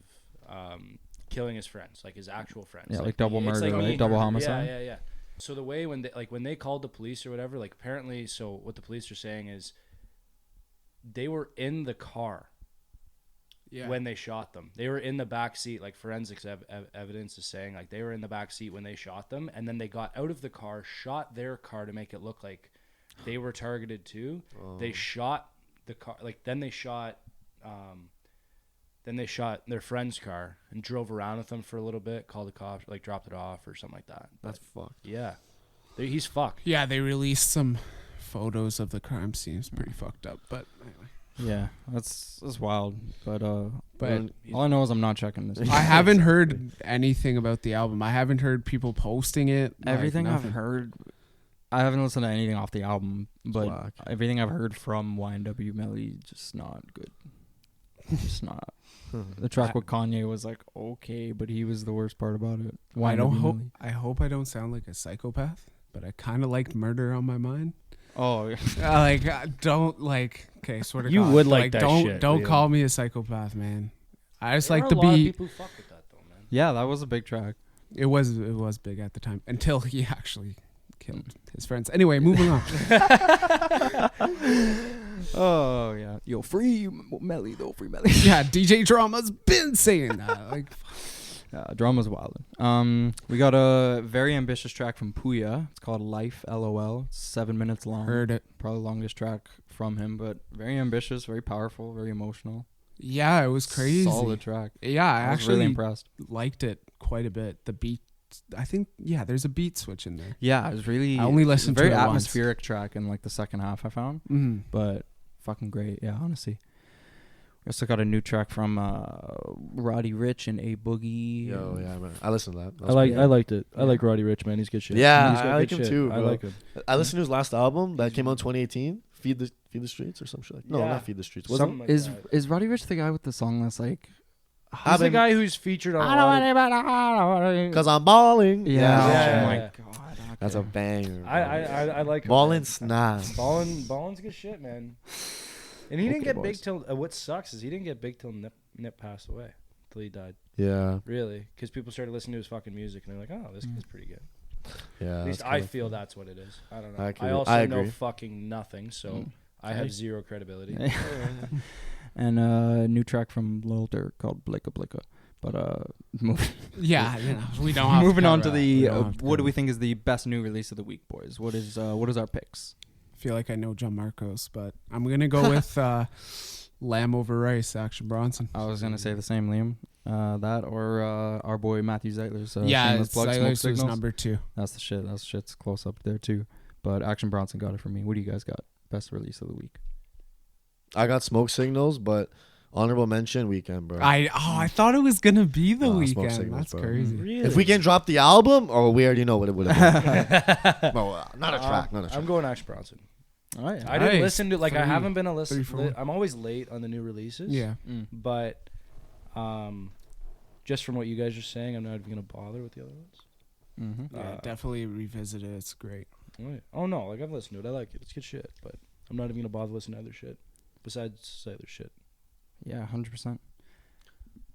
killing his friends, like his actual friends. Yeah, like double murder, right? me. Double homicide. Yeah. So the way when they called the police or whatever, like apparently, so what the police are saying is they were in the car when they shot them. They were in the back seat, like forensics evidence is saying, like they were in the back seat when they shot them, and then they got out of the car, shot their car to make it look like they were targeted too. They shot the car, like then they shot their friend's car and drove around with them for a little bit, called the cops, like dropped it off or something like that. That's fucked. Yeah, he's fucked. Yeah, they released some photos of the crime scene. It's pretty fucked up, but anyway. Yeah, that's wild. But But all I know is I'm not checking this. I haven't heard anything about the album. I haven't heard people posting it. like, Everything I've nothing. heard, I haven't listened to anything off the album, but Whack. everything I've heard from YNW Melly just not good. Just not. The track with Kanye was like okay, but he was the worst part about it. I hope I don't sound like a psychopath, but I kind of liked Murder on My Mind. Oh, yeah. Don't like. Okay, sort of. You would like that Don't shit, don't yeah. call me a psychopath, man. I just There like are the a lot of beat. people who fuck with that though, man. Yeah, that was a big track. It was big at the time until he actually killed his friends. Anyway, moving on. Oh yeah, yo, free Melly though, free Melly. Yeah, DJ Drama's been saying that. Like, Drama's wildin'. We got a very ambitious track from Puya. It's called Life LOL. It's 7 minutes long. heard it. Probably the longest track from him, but very ambitious, very powerful, very emotional. Yeah, it was crazy. Solid track. Yeah, I I was actually really impressed. liked it quite a bit. The beat, I think, there's a beat switch in there. Yeah, it was really. I only it was listened a to very it once. atmospheric track in like the second half. I found, Mm-hmm. but fucking great. Yeah, honestly. We also got a new track from Roddy Ricch and A Boogie. Yo, yeah, man. I listened to that. That I was pretty- liked it. I like Roddy Ricch, man. He's good shit. Yeah, He's got I good like him shit. too, I bro. like him. I listened to his last album that came out in 2018. Feed the Streets or some shit. No, Yeah. not Feed the Streets. Something like is that. is Roddy Ricch the guy with the song that's like? He's the guy who's featured on a lot of- Because I'm balling. Yeah. Yeah. Oh my Yeah. god. That's a banger. bro. I like him, Ballin' man. snap. Ballin's good shit, man. And he didn't Okay, get big boys. till. What sucks is he didn't get big till Nip passed away, till he died. Yeah, Really, because people started listening to his fucking music and they're like, "Oh, this guy's pretty good." yeah. At least that's I kinda feel cool. that's what it is. I don't know. I I, agree. also I know agree. fucking nothing, so I have zero credibility. And a new track from Lil Durk called Blicka Blicka. But Yeah, we don't have moving to on cover to that. We the don't have to what do cover we think is the best new release of the week, boys? What is our picks? feel like I know John Marcos, but I'm going to go with Lamb Over Rice, Action Bronson. I was gonna say the same, Liam. That or our boy Matthew Zeitler's. Zeitler's was number 2. That's the shit. That shit's close up there too. But Action Bronson got it for me. What do you guys got? Best release of the week. I got Smoke Signals, but honorable mention Weeknd, bro. I thought it was gonna be the Smoke Weeknd. Signals, That's bro. crazy. Really? If Weeknd dropped the album, we already know what it would have been. No, not a track. Not a track. I'm going Action Bronson. Oh yeah. I didn't listen to I haven't been a listen. 3-4. I'm always late on the new releases. Yeah. But just from what you guys are saying, I'm not even gonna bother with the other ones. Mm-hmm. Yeah, definitely revisit it. It's great. Oh no, like I've listened to it. I like it. It's good shit. But I'm not even gonna bother listening to other shit besides other shit. Yeah, 100%.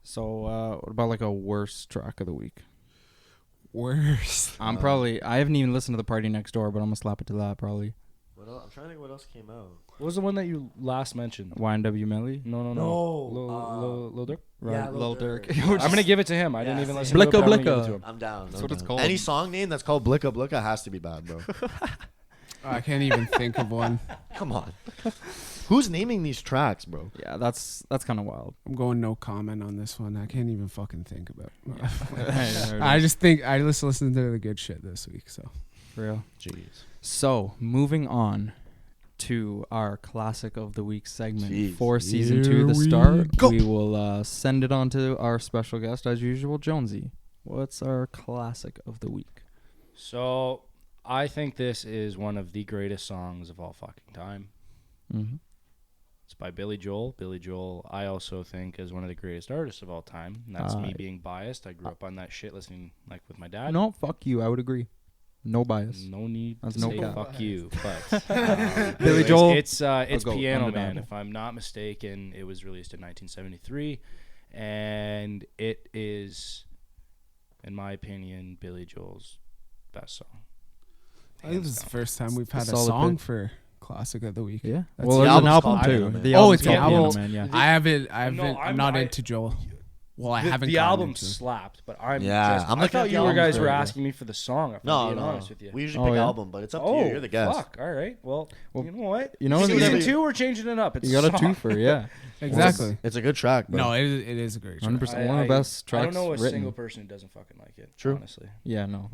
So what about like a worst track of the week? Worst. I haven't even listened to the Party Next Door, but I'm gonna slap it to that probably. I'm trying to think what else came out. What was the one that you last mentioned? YNW Melly. No. Lil Durk? Right, Lil Durk. I'm gonna give it to him. I didn't even listen Blicka to it. But I'm gonna Blicka. give it to him. I'm down. That's what it's called. Any song name that's called Blicka Blicka has to be bad, bro. I can't even think of one. Come on. Who's naming these tracks, bro? Yeah, that's kind of wild. I'm going no comment on this one. I can't even fucking think about it. I just think I just listened to the good shit this week. So For real. Jeez. So moving on to our classic of the week segment Jeez. for season Here 2, the we start. go. We will send it on to our special guest as usual, Jonesy. What's our classic of the week? So I think this is one of the greatest songs of all fucking time. Mm-hmm. It's by Billy Joel. Billy Joel, I also think, is one of the greatest artists of all time. And that's me being biased. I grew up on that shit listening like with my dad. No, fuck you. I would agree. No bias. No need That's to no say cap. fuck you. But Billy Joel. it's goat, Piano Man. undeniable. If I'm not mistaken, it was released in 1973, and it is, in my opinion, Billy Joel's best song. I think this is the first time we've had a Solid song pick. for classic of the week. Yeah. That's Well, the there's an album's album called too. Piano Man. The Oh, album's it's an called Piano album. Man, yeah. I haven't. No, I'm not into Joel. Well, I haven't. The gotten album into it. slapped, but I'm Yeah, just. I'm I looking thought at the you album guys for were it, yeah. asking me for the song. If I'm No, being no. honest with you. We usually Oh, pick yeah? album, but it's up to you. You're the guest. Fuck. All right. Well, Well, you know what? you know, Season whatever- 2, we're changing it up. It's You got a song. twofer, yeah. Exactly. It's a good track, bro. No, it is a great track. 100%. One of the best tracks I don't know a written. single person who doesn't fucking like it. True. Honestly. Yeah, no.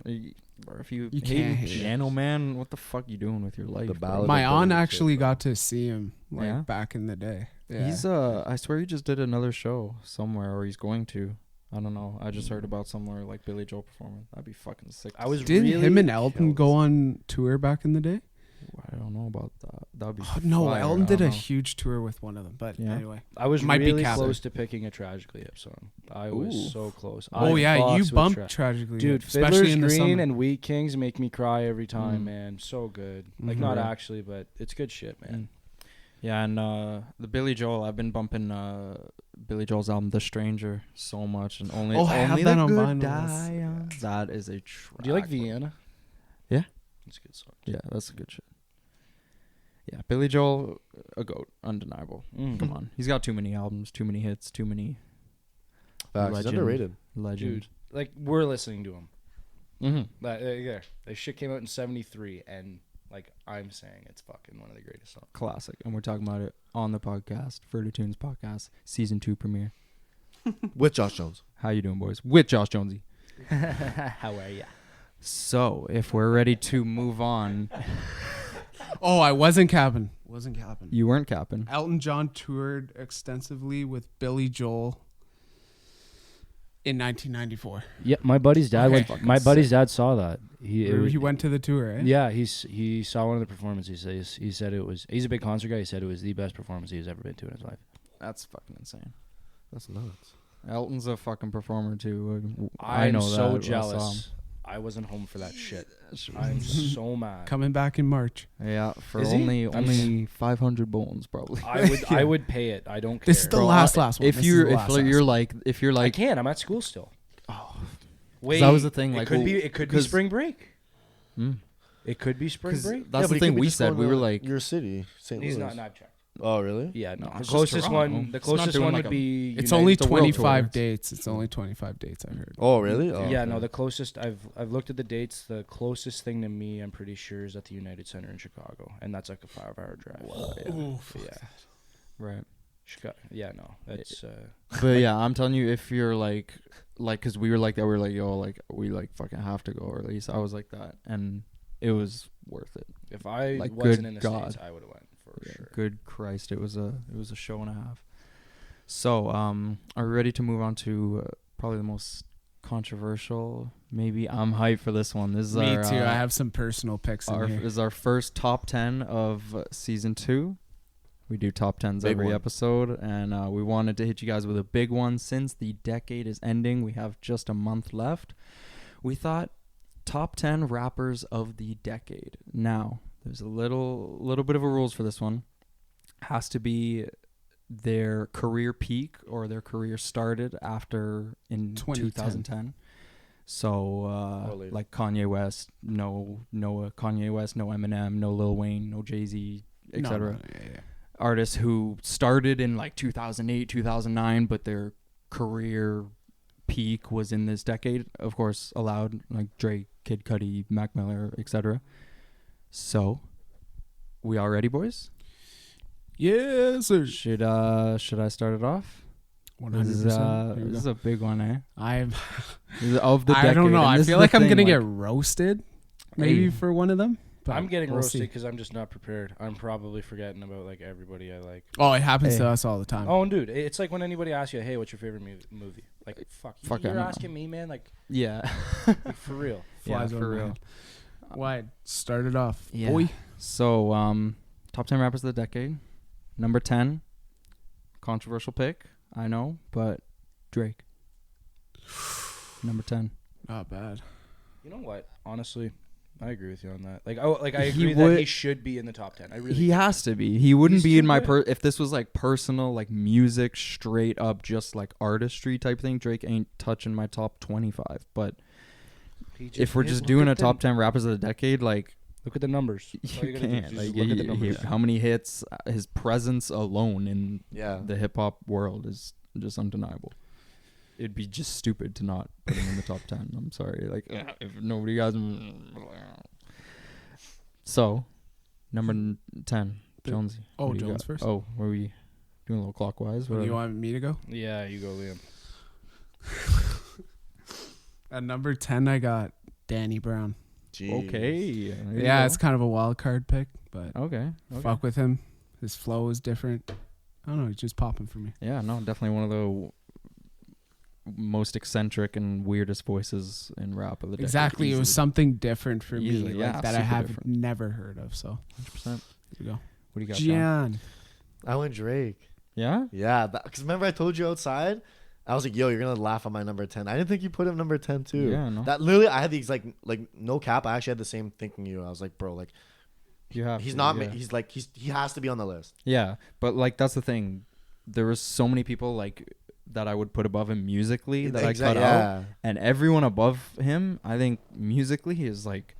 Or if you can't hate hate it. Piano Man, what the fuck you doing with your life? The bro? ballad. My of aunt Billy actually shit, bro. got to see him Yeah? back in the day. Yeah. He's I swear he just did another show somewhere, or he's going to. I don't know. I just heard about somewhere like Billy Joel performing. That'd be fucking sick. I was Didn't really him and Elton jealous. go on tour back in the day? I don't know about that. That'd be. No, fire. Elton I did don't a know. huge tour with one of them. But Yeah. anyway. I was Might be really Catherine. close to picking a Tragically Hip song. I was Ooh. so close. Oh I yeah, fucks you with bumped Tragically, Dude, especially Fiddler's in the Green summer. and Wheat Kings make me cry every time, Mm. man. So good. Like, Mhm. not Yeah. actually, but it's good shit, man. Yeah, and the Billy Joel. I've been bumping Billy Joel's album "The Stranger" so much, and only Oh, I have only that the on good vinyl. die. Yeah. That is a track. Do you like Vienna? Yeah. It's a good song. Yeah, that's a good shit. Yeah, Billy Joel, a goat, undeniable. Mm. Come on, he's got too many albums, too many hits, too many Facts. He's Legend. underrated. legend. Dude, like, we're listening to him. Mm-hmm. Like, there. That shit came out in 73, and, like, I'm saying it's fucking one of the greatest songs. Classic, and we're talking about it on the podcast, Ferda Tunez podcast, season 2 premiere. With Josh Jones. How you doing, boys? With Josh Jonesy. How are ya? So, if we're ready to move on, Oh, I wasn't capping. you weren't capping. Elton John toured extensively with Billy Joel in 1994. Yeah, my buddy's dad Okay. went. My buddy's dad saw that. He went to the tour, eh? Yeah, he saw one of the performances. He said it was. He's a big concert guy. He said it was the best performance he's ever been to in his life. That's fucking insane. That's nuts. Elton's a fucking performer too. I'm know so that. jealous. I wasn't home for that shit. I'm so mad. Coming back in March. Yeah, for Is he? only 500 bones probably. I would pay it. I don't care. This is the Bro, last one. If This is you're the last you're one. like I can't. I'm at school still. Oh. Wait, that was the thing, like, it could well, be. It could be 'cause- spring break. Hmm. It could be spring 'Cause break. that's the thing we said. We were like, your city, St. He's Louis. not. I've checked. Oh, really? Yeah, no. No, The it's just closest Toronto. one. The It's not closest doing one like would a- be. It's United- only it's a world 25 tour. dates. It's only 25 dates. I heard. Oh, really? Oh, Yeah, okay. no. The closest I've looked at the dates. The closest thing to me, I'm pretty sure, is at the United Center in Chicago, and that's like a 5-hour drive. Yeah. Right. Chicago. Yeah, no. That's. But yeah, I'm telling you, if you're like, cause we were like that, we were like, yo, like we like fucking have to go, or at least I was like that, and it was worth it. If I Like, wasn't good in the God. States, I would have went for sure. Good Christ, it was a show and a half. So, are we ready to move on to probably the most controversial? Maybe I'm hyped for this one. This is Me our, too. I have some personal picks in here. This is our first top 10 of season 2. We do top 10s Big every one. episode, and we wanted to hit you guys with a big one. Since the decade is ending, we have just a month left. We thought top 10 rappers of the decade. Now, there's a little bit of a rules for this one. Has to be their career peak or their career started after in 2010. 2010. So, Or later. like Kanye West, no Kanye West, no Eminem, no Lil Wayne, no Jay-Z, etc. No, yeah. Artists who started in like 2008, 2009, but their career peak was in this decade, of course, allowed, like Drake, Kid Cudi, Mac Miller, etc. So, we all ready, boys? Yes, sir. Should I start it off? 100%. This is a big one, eh? I'm. This is of the decade. I don't know. and I this feel is like the I'm thing, gonna like, get roasted, maybe Hey. for one of them. But I'm getting we'll roasted see. because I'm just not prepared. I'm probably forgetting about like everybody I like. Oh, it happens Hey. to us all the time. Oh, and dude, it's like when anybody asks you, "Hey, what's your favorite movie?" Like, fuck, Fuck, I you're don't know. asking me, man. Like, Yeah. for real. Flies yeah, over for my real. head. Why? Start it off, Yeah. boy. So, top 10 rappers of the decade. Number 10, controversial pick, I know, but Drake. Number 10. Not bad. You know what? Honestly, I agree with you on that. Like, I He agree that would- he should be in the top 10. I really. He has to be. He wouldn't He's be too in my good. if this was like personal, like music, straight up, just like artistry type thing. Drake ain't touching my top 25. But He just if we're is. just Look doing at a top 10 rappers of the decade, like look at the numbers. That's all you gotta do is can't. just Like, look at the numbers. how many hits? His presence alone in Yeah. the hip hop world is just undeniable. It'd be just stupid to not put him in the top 10. I'm sorry. Like, if nobody has him. So, number 10, Jonesy. Oh, What do you Jones got? first? Oh, were we doing a little clockwise? Do you Whatever. want me to go? Yeah, you go, Liam. At number 10, I got Danny Brown. Jeez. Okay. there you Yeah, go. it's kind of a wild card pick, but Okay. fuck with him. His flow is different. I don't know. He's just popping for me. Yeah, no, definitely one of the most eccentric and weirdest voices in rap of the decade. Exactly. It was Easily. something different for Easily, me, yeah, like, that I super have different. never heard of. So 100%. there you go. What do you got, John? Gian. I went Drake. Yeah? Yeah, because remember I told you outside, I was like, "Yo, you're gonna laugh at my number 10." I didn't think you put him number 10 too. Yeah, no. That literally, I had these like no cap. I actually had the same thinking you. I was like, bro, like You have he's to, not. yeah. He's like he has to be on the list. Yeah, but like that's the thing. There was so many people like that I would put above him musically that I cut out, and everyone above him, I think musically is like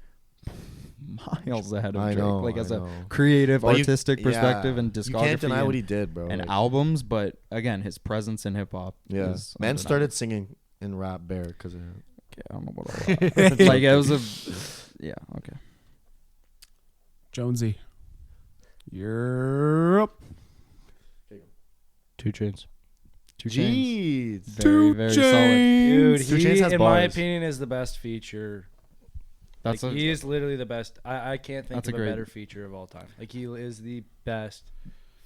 miles ahead of I Drake. know, like I as a know. creative, Well, artistic perspective yeah. and discography. You can't deny and, what he did, bro. and like, albums, but again, his presence in hip hop. yeah, is man undeniable. started singing in Rap Bear because of him. Okay, I don't know about all that. Like it was a, yeah, okay. Jonesy. You're up. 2 Chainz. 2 Chainz. Jeez. Very, very solid. Dude, 2 he, Chainz has in my bars. opinion, is the best feature. That's Like, a, he is literally the best. I can't think That's of a a great- better feature of all time. Like, he is the best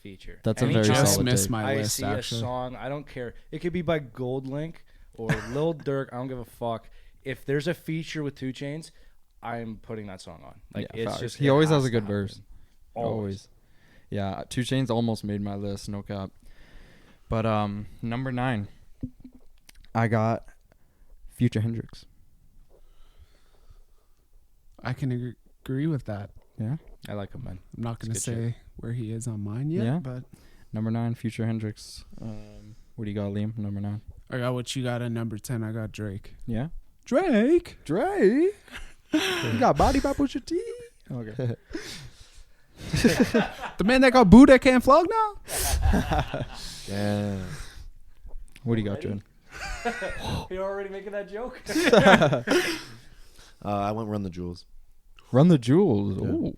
feature. That's a Any very time Just solid missed take. my I list, see actually. a song, I don't care. It could be by Gold Link or Lil Durk. I don't give a fuck. If there's a feature with 2 Chainz, I'm putting that song on. Like, Yeah, it's facts. just He it always has has a good to verse. happen. Always. Yeah, 2 Chainz almost made my list, no cap. But number 9, I got Future Hendrix. I can agree with that. Yeah. I like him, man. I'm not going to It's good say where he is on mine yet, Yeah. but Number 9, Future Hendrix. What do you got, Liam? Number 9. I got what you got at number 10. I got Drake. Yeah. Drake. Drake. You got Body by Pusha T. Okay. The man that got booed at Camp Flog now? Yeah. What do you got, Jen? You're already making that joke? I went Run the Jewels. Run the Jewels. Yeah. Ooh.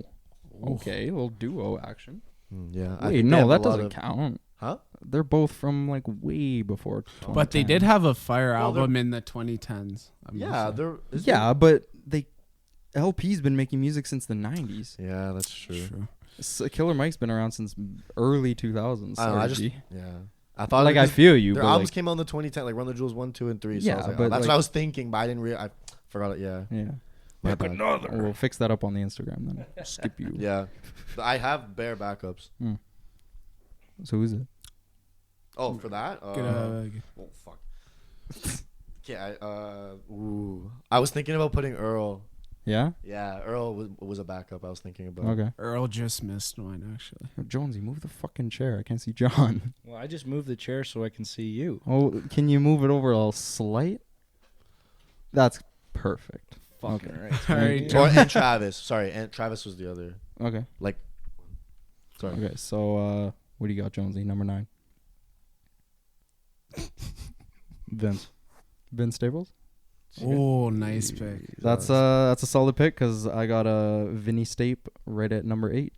Okay, little duo action. Yeah. I Wait, think they no, have a that lot doesn't of- count. Huh? They're both from like way before. But they 2010. did have a fire Well, album in the 2010s. Yeah, they're. Yeah, but LP's been making music since the 90s. Yeah, that's true. Killer Mike's been around since early 2000s. I don't know, RG. Yeah. I thought I feel you. their But albums like, came out in the 2010, like Run the Jewels 1, 2, and 3. So Yeah, I was like, but that's like- what I was thinking, but I didn't I forgot it. Yeah. yeah. My bad. We'll fix that up on the Instagram then. Skip you. Yeah. But I have bare backups. So who's it? Oh, for that? Oh, fuck. Yeah. I was thinking about putting Earl. Yeah. Yeah, Earl was a backup I was thinking about. Okay. Earl just missed one, actually. Jonesy, move the fucking chair. I can't see John. Well, I just moved the chair so I can see you. Oh, can you move it over a slight? That's perfect. Fucking Okay. right. All right, Or and Travis. Sorry, and Travis was the other. Okay. Like. Sorry. Okay. So, what do you got, Jonesy? Number 9. Vince Staples. Oh, nice pick. That's a solid pick because I got a Vinny Stape right at number 8.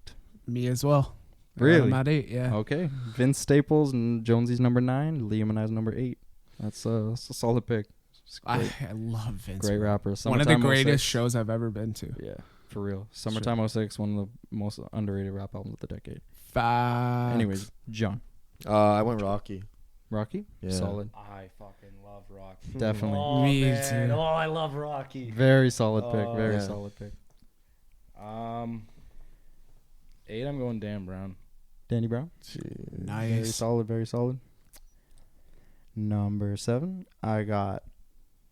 Me as well. Really? I'm at 8, yeah. Okay. Vince Staples and Jonesy's number 9. Liam and I's number 8. That's a solid pick. It's I great, love Vince. great man. rapper. One of the Summertime greatest 06. shows I've ever been to. Yeah, for real. Summertime 06, one of the most underrated rap albums of the decade. Facts. Anyways, John. I went Rocky. Rocky? Yeah. Solid. I fucking love Rocky. Definitely. Oh, Me man. too. Oh, I love Rocky. Very solid pick. Oh, Very yeah. solid pick. 8, I'm going Dan Brown. Danny Brown? Very Nice. solid, very solid. Number 7, I got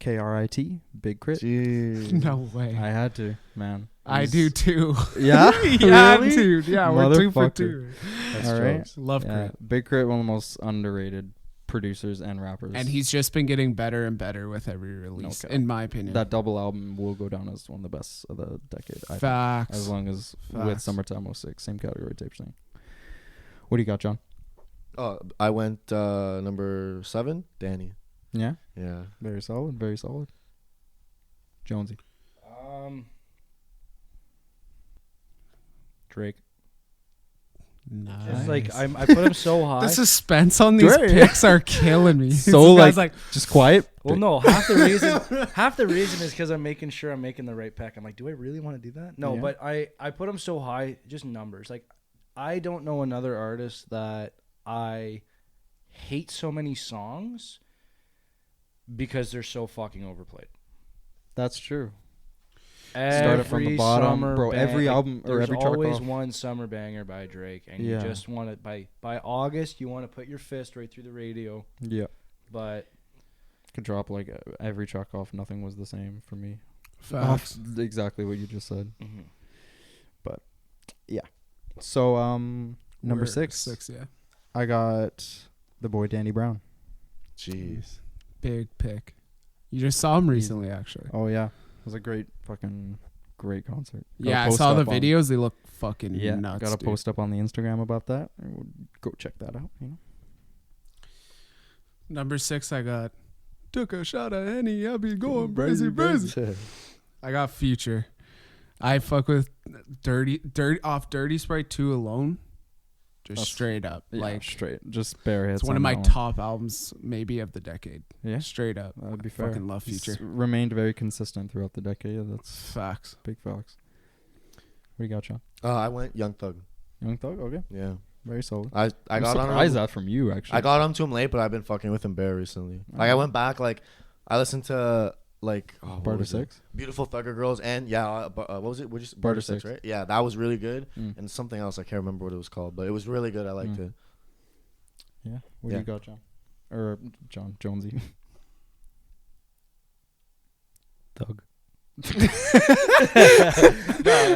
KRIT, Big Crit. Jeez. No way. I had to, man. I He's- do too. Yeah? Yeah, Really? dude. Yeah, we're 2 for Motherfucker. 2. That's All right. jokes. Love Yeah, Crit. Big Crit, one of the most underrated producers and rappers. And he's just been getting better and better with every release, Okay. in my opinion. That double album will go down as one of the best of the decade. I think. Facts. As long as with Facts. Summertime 06, same category tape thing. What do you got, John? Oh, I went number 7, Danny. Yeah, Yeah. very solid, very solid. Jonesy, Drake. Nice. Just like I put him so high. The suspense on these Drake. picks are killing me. So, This guy's like- just quiet. Well, no, half the reason is because I'm making sure I'm making the right pick. I'm like, do I really want to do that? No, Yeah. but I put him so high, just numbers. Like, I don't know another artist that I hate so many songs because they're so fucking overplayed. That's true. Every from the bottom, summer bro, every album or there's every chart always off. one summer banger by Drake, and Yeah. you just want it by August. You want to put your fist right through the radio, Yeah, but could drop like every chuck off. Nothing was the same for me. Facts. Exactly what you just said. mhm. So, number We're 6, 6, yeah. I got the boy Danny Brown. Jeez. Big pick. You just saw him recently, actually. Oh yeah, it was a great concert. Gotta Yeah, I post saw the up on- videos. They look fucking Yeah, nuts. gotta dude. post up on the Instagram about that. Go check that out. You know. Number 6, I got took a shot at Henny. I be going crazy, crazy. I got Future. I fuck with Dirty Sprite 2 alone. Just That's- straight up. Yeah, Like, straight, just bare hits. it's one on of my that top albums, maybe of the decade. Yeah, Straight up. that'd be I fair. fucking love He's Future. remained very consistent throughout the decade. That's Facts. big facts. What do you got, Sean? I went Young Thug. Young Thug. Okay, Yeah. very solid. I I'm got on surprised him. that from you actually. I got onto him late, but I've been fucking with him bare recently. Like I went back, like I listened to like what Barter was it? 6. Beautiful Thugger Girls, and what was it? We're just Barter Barter 6, 6. right? Yeah, that was really good. Mm. And something else I can't remember what it was called, but it was really good. I liked Mm. it. Yeah. What do Yeah. you got, John? Or John Jonesy? Thug. No,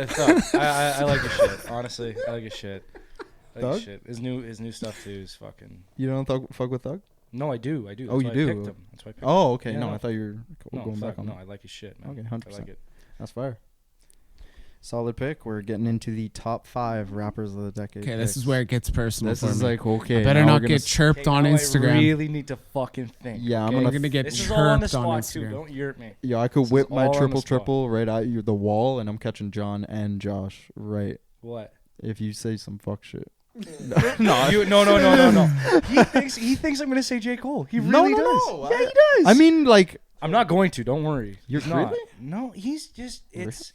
Thug. I like his shit. Honestly, I like his shit. I like his Thug? shit. His new stuff too is fucking. You don't fuck with Thug? No, I do. That's Oh, you why do? I picked him. That's why I picked him. Oh, okay. Yeah, no, no. I thought you were No, going fuck, back on no, that. I like his shit, man. Okay, I 100%. like it. That's fire. Solid pick. We're getting into the top 5 rappers of the decade. Okay, this is where it gets personal. This for is me. like, okay. I better not get chirped on Instagram. I really need to fucking think. Yeah, okay? I'm gonna get This is all on the chirped on spot too. Instagram. Don't yurt me. Yeah, I could This whip is my all on the spot. triple right at you, the wall, and I'm catching John and Josh right What? if you say some fuck shit. No. He thinks I'm gonna say J. Cole. He really does. No. Yeah, he does. I mean, like, I'm not going to. Don't worry. You're He's not. really? No, he's just. It's.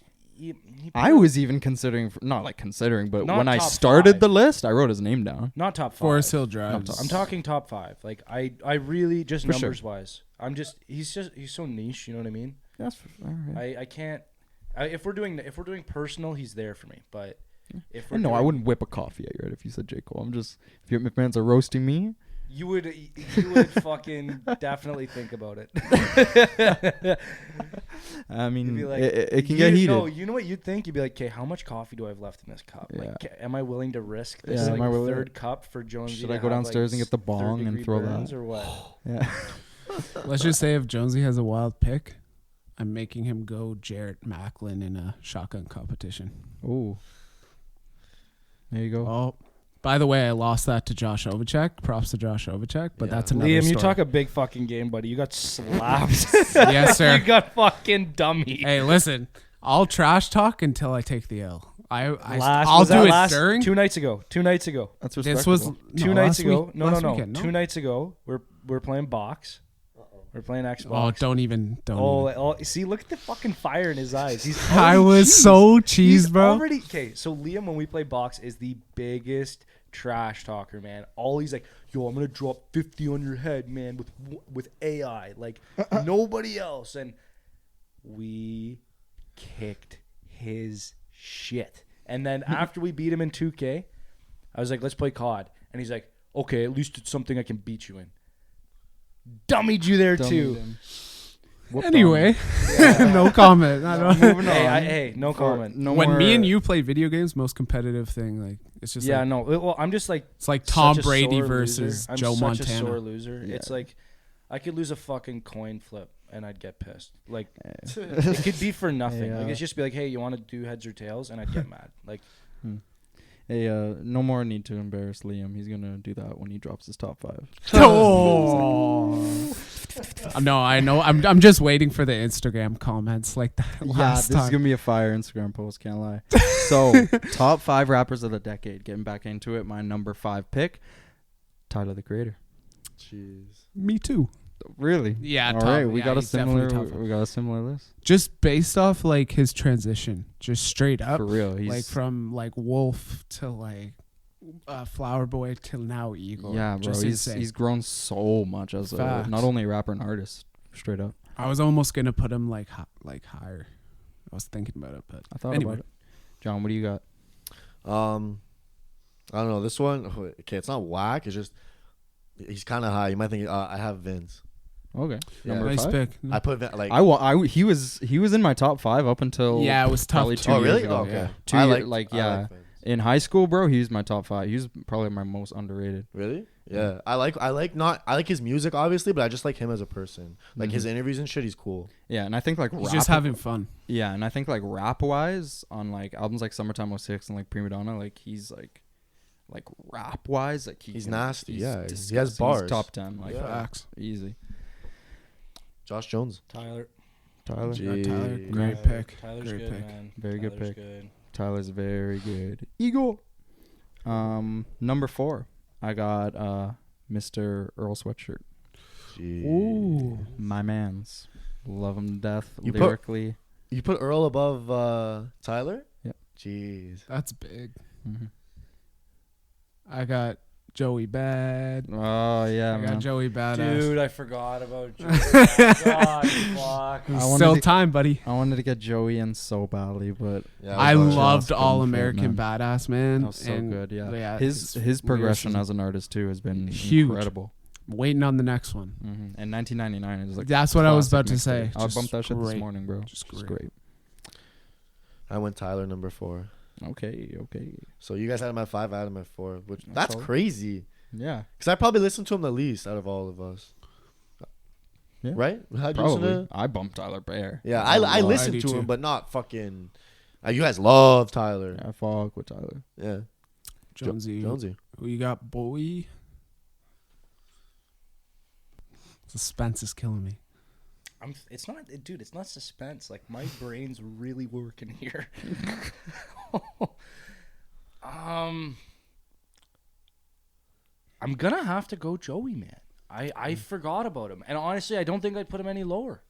I was even considering, not like considering, but Not when I top started 5. the list, I wrote his name down. not top 5. Forest Hill Drive. I'm talking top 5. Like I really just For sure. numbers wise. He's so niche. You know what I mean? That's all right. I can't. If we're doing personal, he's there for me. But if we're No, I doing- wouldn't whip a coffee at you right if you said J. Cole. I'm just, if your fans are roasting me. You would fucking definitely think about it. I mean, You'd be like, it can get heated. No, you know what you'd think? You'd be like, okay, how much coffee do I have left in this cup? Yeah. Like, am I willing to risk this Yeah, like am I willing- third cup for Jonesy? Should to I go have, downstairs and get the bong and third-degree throw burns that? or what? Yeah. Let's just say if Jonesy has a wild pick, I'm making him go Jarrett Macklin in a shotgun competition. Ooh. There you go. Oh, by the way, I lost that to Josh Ovechek. Props to Josh Ovechek, but Yeah. that's another Liam, story. you talk a big fucking game, buddy. You got slapped. Yes, sir. You got fucking dummy. Hey, listen, I'll trash talk until I take the L. I'll Was do that it last, during. 2 nights ago. 2 nights ago. That's This respectable. was Two nights last ago. week- No. last weekend, 2 nights ago. We're playing box. We're playing Xbox. Oh, don't even. See, look at the fucking fire in his eyes. He's I already was cheesed. so He's cheesed, bro. already okay. So Liam, when we play box, is the biggest trash talker, man. All he's like, yo, I'm gonna drop 50 on your head, man, with AI, like nobody else. And we kicked his shit. And then after we beat him in 2K, I was like, let's play COD. And he's like, okay, at least it's something I can beat you in. Dummied you there too. Anyway, no comment. I don't. Moving on. Hey, no comment. No When more, me and you play video games, most competitive thing, like it's just Yeah, like, no. Well, I'm just like it's like Tom such a Brady sore versus loser. I'm Joe such a Montana. sore loser. Yeah. It's like I could lose a fucking coin flip and I'd get pissed. Like it could be for nothing. Yeah. Like it's just be like, hey, you want to do heads or tails, and I'd get mad. Like Hey, no more need to embarrass Liam. He's gonna do that when he drops his top 5. Oh. No, I know. I'm just waiting for the Instagram comments like that Yeah, last this is time. gonna be a fire Instagram post. Can't lie. So, top 5 rappers of the decade. Getting back into it. My number 5 pick, Tyler the Creator. Jeez. Me too. Really? Yeah. All top, right, we yeah, got a he's definitely similar. top. We got a similar list. Just based off like his transition, just straight up, For real, he's like from like Wolf to like Flower Boy till now Eagle. yeah, bro. Just He's insane. grown so much as Facts. not only a rapper and artist. Straight up, I was almost gonna put him like higher. I was thinking about it, but I thought anyway. about it. John, what do you got? I don't know. This one, okay, it's not whack. It's just he's kind of high. You might think I have Vince. Okay, Yeah. number Nice 5. pick. I put like He was in my top 5 up until Yeah, it was tough. probably to- 2 oh years really? ago. Okay. Yeah. I Like like Vince. in high school, bro, he was my top 5. He was probably my most underrated. Really? Yeah. I like his music obviously, but I just like him as a person. Like his interviews and shit, he's cool. Yeah, and I think like He's rap, just having fun. yeah, and I think like rap wise on like albums like Summertime '06 and like Prima Donna, like he's like rap wise, like He's nasty, yeah. He has disgusting. bars. He's top 10, like Yeah. Facts. easy. Josh Jones. Tyler. Tyler, Jeez. Tyler, Yeah. great pick. Tyler's Great good, pick. man. Very good Tyler's pick. Good. Tyler's very good. Eagle. Number 4, I got Mr. Earl Sweatshirt. Jeez. Ooh. My man's. Love him to death. You put- lyrically. You put Earl above Tyler? Yep. Jeez. That's big. Mhm. I got Joey Bad. Oh yeah, I got man. Joey Badass. Dude, I forgot about Joe. God, fuck. There's I wanted still to- time, buddy. I wanted to get Joey in so badly, but Yeah, I was loved just All couldn't fit, American man. Badass, man. that was so And, good. Yeah, his his progression lyricism. as an artist too has been Huge. incredible. Waiting on the next one. Mm-hmm. And 1999 is like That's what I was about to classic say. mixtape. I Just bumped that shit this great. morning, bro. Just Just great. great. I went Tyler number 4. Okay. So you guys had him at 5, I had him at 4, which That's that's solid. crazy. Yeah, Because I probably listened to him the least out of all of us. Yeah. Right? How'd you listen probably. to? I bumped Tyler Bear. Yeah, I I do listened to too. him, but not fucking You guys love Tyler. I fuck with Tyler. Yeah. Jonesy. Who you got, boy? Suspense is killing me. It's not, dude. It's not suspense. Like my brain's really working here. I'm gonna have to go Joey, man. I forgot about him, and honestly, I don't think I'd put him any lower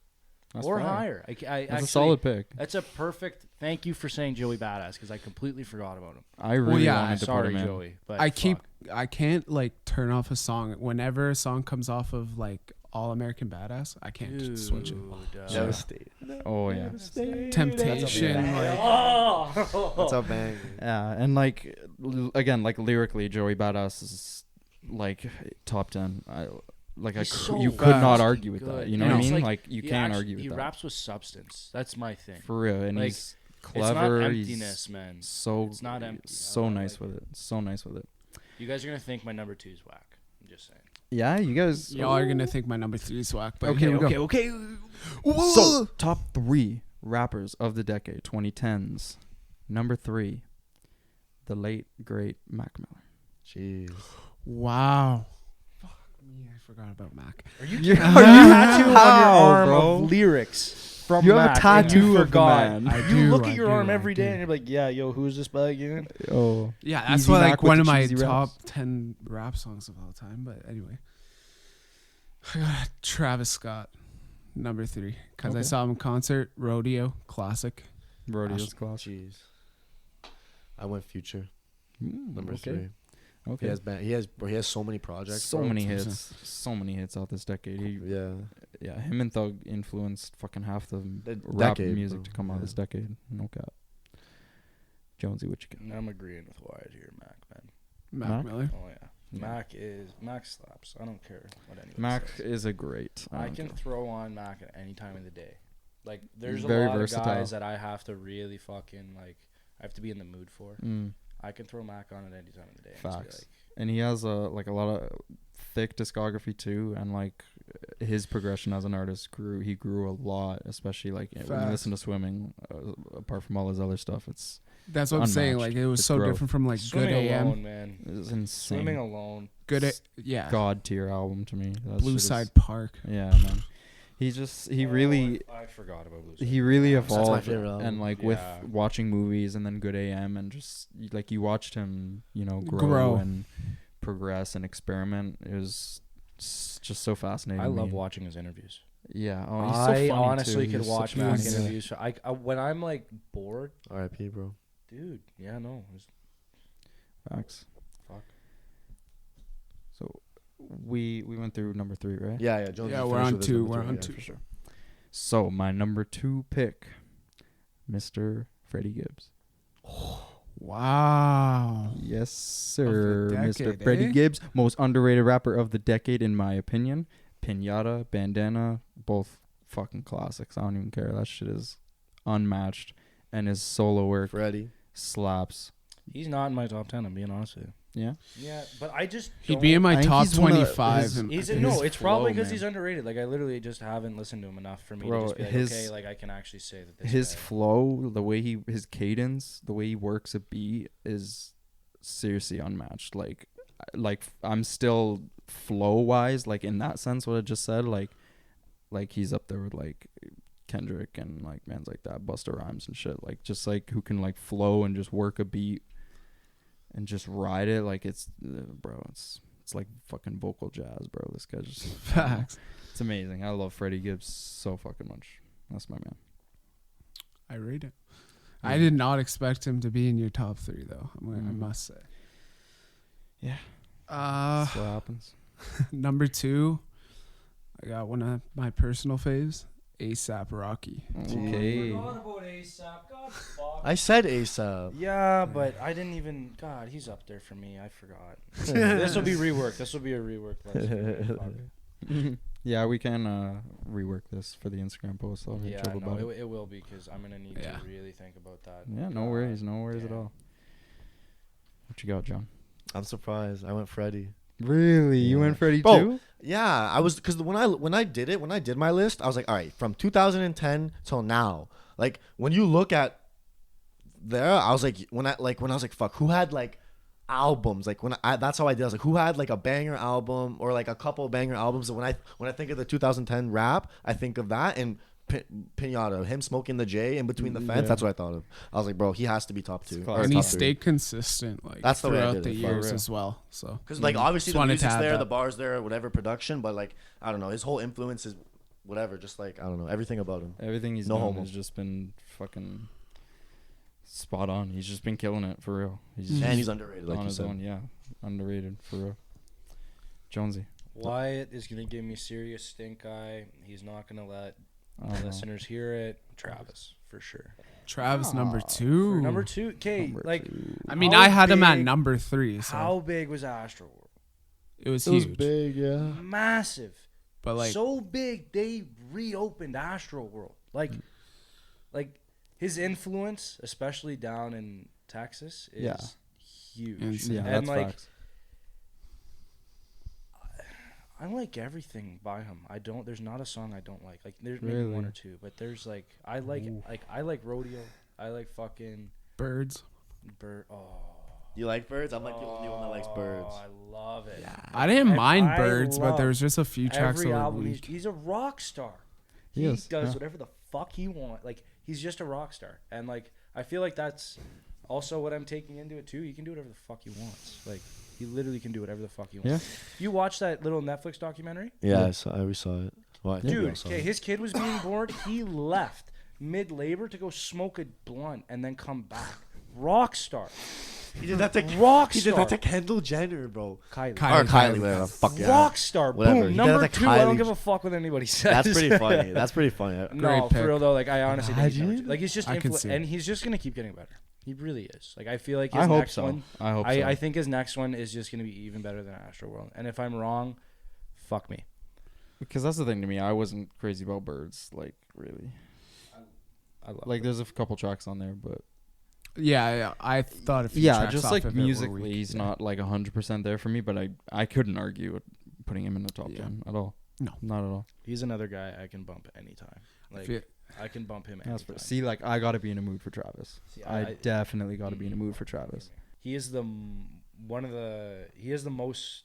or fair. higher. That's actually, a solid pick. That's a perfect. Thank you for saying Joey Badass because I completely forgot about him. I really wanted to put Sorry, him in. Joey, but I can't like turn off a song whenever a song comes off of like All American Badass. I can't just switch it. Devastated. Oh yeah. Temptation. That's a bang. Yeah, and like again, like lyrically, Joey Badass is like top 10. You could not argue with that. You know what I mean? Like you can't argue with that. He raps with substance. That's my thing. For real, and like, he's clever. It's not emptiness, man. So it's not empty. So nice with it. So nice with it. You guys are gonna think my number 2 is whack. I'm just saying. Yeah, you guys. Y'all are gonna think my number 3 is whack. But Okay. So top 3 rappers of the decade, 2010s. Number 3, the late great Mac Miller. Jeez. Wow. Fuck me, I forgot about Mac. Are you tattoo on your arm of lyrics from You Mac? have a tattoo of the God. man. You look at your arm every day and you're like, yeah, yo, who's this by again? Oh. Yeah, that's Easy why Mac like with one the of my cheesy top raps. 10 rap songs of all time. But anyway, I got Travis Scott, number 3, because I Okay. saw him in concert. Rodeo, classic. Rodeo's class. Jeez. I went Future. Number okay. 3. Okay. He has so many projects. So bro. many hits. So many hits out this decade. Yeah. Him and Thug influenced fucking half the The rap decade, music bro. to come out this decade. No cap. Jonesy, what you got? I'm agreeing with Wyatt here, Mac, man. Mac Miller. Oh yeah. Mac slaps. I don't care what anyone Mac says. is a great. I can throw on Mac at any time of the day. Like there's He's a very lot versatile. of guys that I have to really fucking like. I have to be in the mood for. I can throw Mac on at any time of the day. And Facts. just be And he has a lot of thick discography too, and like his progression as an artist he grew a lot, especially like when you listen to Swimming. Apart from all his other stuff, That's what I'm saying. Like it was It's so growth. different from like Swimming Good AM. alone, man. It's insane. Swimming alone. Yeah. God tier album to me. That Blue shit is- Side Park. Yeah, man. He really I forgot about Blue Side. he really That's my evolved, favorite album. and like Yeah. with watching movies and then Good AM, and just like you watched him, Grow. and progress and experiment. It was just so fascinating. I to love me. watching his interviews. Yeah, oh, he's so funny I honestly too. could He's watch such a Mac funny guy. interviews. So I when I'm like bored, R.I.P. bro. dude. Yeah, no. Facts. Fuck. So we went through number 3, right? Yeah. Jones Yeah, we're on 2. We're on 2. for sure. So my number 2 pick, Mr. Freddie Gibbs. Wow. Yes, sir. decade, Mr. Freddie eh? Gibbs, most underrated rapper of the decade, in my opinion. Pinata, Bandana, both fucking classics. I don't even care. That shit is unmatched. And his solo work Freddie. slaps. He's not in my top 10. I'm being honest with you. Yeah? Yeah, but I just He'd be in my I think top he's one of 25. his- He's His no. It's probably flow, because man. he's underrated. Like I literally just haven't listened to him enough for me Bro, to just be like, his- okay, like I can actually say that this His guy, flow, the way his cadence, the way he works a beat is seriously unmatched. Like I'm still flow wise, like in that sense, what I just said, like he's up there with like Kendrick and like bands like that, Busta Rhymes and shit. Like just like who can like flow and just work a beat and just ride it. Like it's bro, it's like fucking vocal jazz, bro. This guy just Facts. it's amazing. I love Freddie Gibbs so fucking much. That's my man. I rate it. I did not expect him to be in your top 3 though. I must say. Yeah. That's what happens. Number 2, I got one of my personal faves, A$AP Rocky. Okay. I said ASAP. Yeah, but I didn't even. God, he's up there for me. I forgot. This will be reworked. This will be a rework list. Yeah, we can rework this for the Instagram post. I'll Yeah, chill about no, it. it will be because I'm gonna need to really think about that. Yeah, no worries at damn. all. What you got, John? I'm surprised. I went Freddie. Really? You Yeah. went Freddie Bro, too? Yeah, I was because when I did my list, I was like, all right, from 2010 till now. Like when you look at there, I was like, when I was like, fuck, who had like albums? Like that's how I did. I was like, who had like a banger album or like a couple of banger albums? And when I think of the 2010 rap, I think of that and Pinata, him smoking the J in between the fence. That's what I thought of. I was like, bro, he has to be top 2. And he stayed consistent like that's the throughout the years as well. So because like obviously the music's there, the bars there, whatever production, but like I don't know, his whole influence is whatever. Just like I don't know, everything about him. Everything he's done has just been fucking spot on. He's just been killing it for real. He's underrated, like on you his said. own, yeah, underrated for real. Jonesy. Wyatt is gonna give me serious stink eye. He's not gonna let listeners hear it. Travis, for sure. Travis number 2. Number 2. Okay, like I mean, I had him at number 3. So. How big was Astroworld? It was huge. It was big, yeah. Massive. But like so big they reopened Astroworld. Like his influence, especially down in Texas, is huge. Yeah, and that's like facts. I like everything by him. There's not a song I don't like. Like there's maybe one or two, but there's like I like Rodeo. I like fucking Birds. You like Birds? I'm like the only one that likes Birds. I love it. Yeah. I didn't mind Birds, but there was just a few tracks that were weak. He's a rock star. He does whatever the fuck he wants. Like he's just a rock star, and like I feel like that's also what I'm taking into it too. He can do whatever the fuck he wants. Like he literally can do whatever the fuck he wants. You watch that little Netflix documentary? Yeah, I saw it. Well, dude, his kid was being born. He left mid-labor to go smoke a blunt and then come back. Rock star. He did that to Rockstar. He did that to Kendall Jenner, bro. Kylie. Or Kylie, whatever. Fuck yeah. Rockstar. Whatever. Boom. Number 2. I don't give a fuck what anybody says. That's pretty funny. That's pretty funny. No, for real though. Like I honestly think he's number 2. Like he's just and he's just gonna keep getting better. He really is. Like I feel like I hope so. I think his next one is just gonna be even better than Astroworld. And if I'm wrong, fuck me. Because that's the thing to me. I wasn't crazy about Birds. Like really. I love like Birds. There's a couple tracks on there, but. Yeah, I thought a few yeah, tracks just off like of musically, he's not like 100% there for me, but I couldn't argue with putting him in the top 10 at all. No, not at all. He's another guy I can bump anytime. Like I can bump him anytime. See, like I got to be in a mood for Travis. See, I definitely got to be in a mood for Travis. He is the most,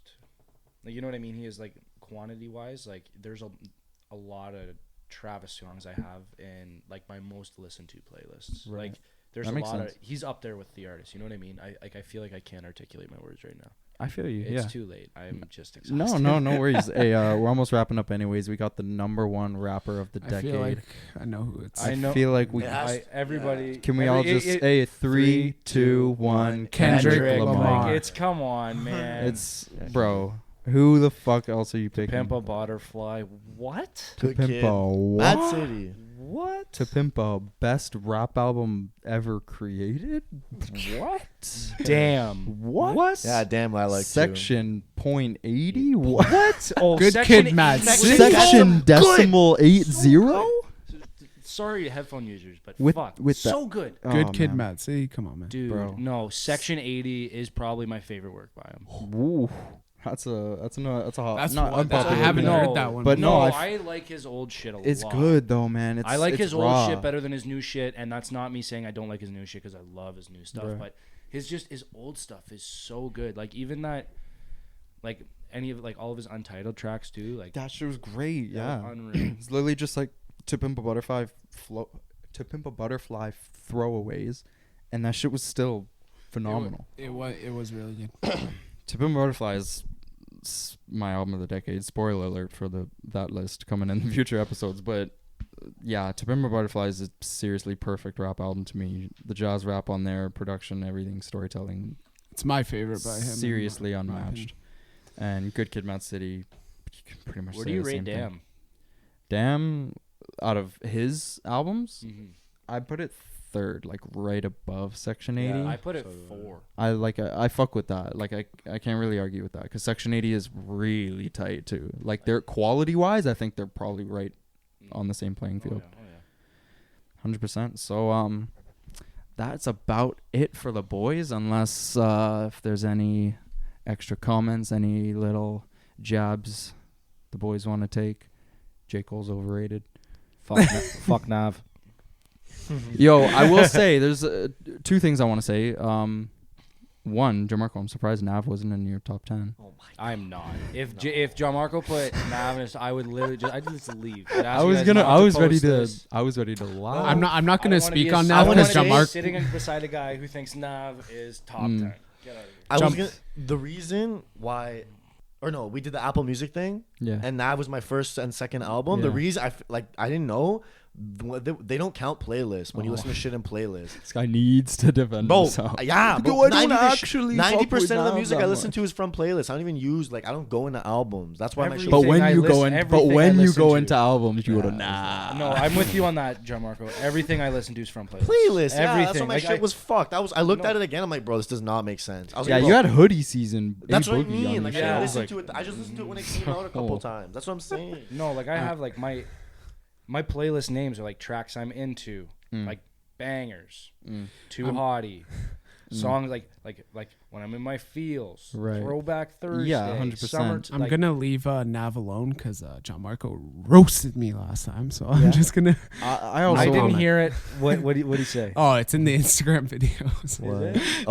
like, you know what I mean? He is like quantity wise, like there's a lot of Travis songs I have in like my most listened to playlists. Right. Like there's a lot of he's up there with the artist. You know what I mean? I feel like I can't articulate my words right now. I feel you. It's too late. I'm just exhausted. No worries. Hey, we're almost wrapping up anyways. We got the number 1 rapper of the decade. Feel like I know who it's. I feel like we everybody. Can we all just say 3, 2, 1? Kendrick Lamar. Like, come on, man. It's bro. Who the fuck else are you picking? Pimp a Butterfly. What? To Pimp a what? Mad City. What? To Pimp a best rap album ever created? What? Damn. What? Yeah, damn. I like Section .80. What? Oh, good kid, Matt. Section decimal 80. Sorry, headphone users, but fuck, so good. Good kid, Matt. See, come on, man. Dude, bro. No. Section 80 is probably my favorite work by him. Ooh. That's a hot. That's not one. I haven't heard that one. But no, I like his old shit a lot. It's good though, man. I like his raw. old shit better than his new shit, and that's not me saying I don't like his new shit because I love his new stuff. Right. But his old stuff is so good. Like even that, like any of like all of his Untitled tracks too. Like that shit was great. Yeah, unreal. It's literally just like To Pimp a Butterfly throwaways, and that shit was still phenomenal. It was really good. To Pimp a Butterfly is my album of the decade. Spoiler alert for that list coming in the future episodes. But yeah, To Pimp a Butterfly is a seriously perfect rap album to me. The jazz rap on there, production, everything, storytelling. It's my favorite by him. Seriously unmatched. And Good Kid, Mad City. You can pretty much. Where say do you the rate same Damn? Thing. Damn, out of his albums, I put it 3rd, like right above Section 80. Yeah, I put it 4. I fuck with that. Like I can't really argue with that because Section 80 is really tight too. Like they're quality wise, I think they're probably right on the same playing field. 100%. So that's about it for the boys. Unless if there's any extra comments, any little jabs the boys want to take. J. Cole's overrated. Fuck Nav. Yo, I will say there's two things I want to say. One, Jamarco, I'm surprised Nav wasn't in your top 10. Oh my God. I'm not. If Jamarco put Nav in his, I would literally just leave. I was ready to laugh. I'm not gonna speak on Nav Nav because Jamarco sitting beside a guy who thinks Nav is top 10. Get out of here. The reason why, or no, we did the Apple Music thing. Yeah. And that was my first and second album. The reason I didn't know. They don't count playlists when you listen to shit in playlists. This guy needs to defend himself. Yeah, bro. I don't actually 90% of the music I listen to is from playlists. I don't even use I don't go into albums. That's why my shit. But when you go into albums, you go to No, I'm with you on that, Gianmarco. Everything I listen to is from playlists. Playlists. Yeah, everything. that's why my shit was fucked. I looked at it again. I'm like, bro, this does not make sense. I was you had Hoodie Season. That's what I mean. I listened to it. I just listened to it when it came out a couple times. That's what I'm saying. No, I have my playlist names are like tracks I'm into, like bangers, Too Hottie, songs like when I'm in my feels, Throwback Thursday, 100%. I'm gonna leave Nav alone because Gianmarco roasted me last time, so I'm just gonna. I didn't hear it. What did he say? Oh, it's in the Instagram videos.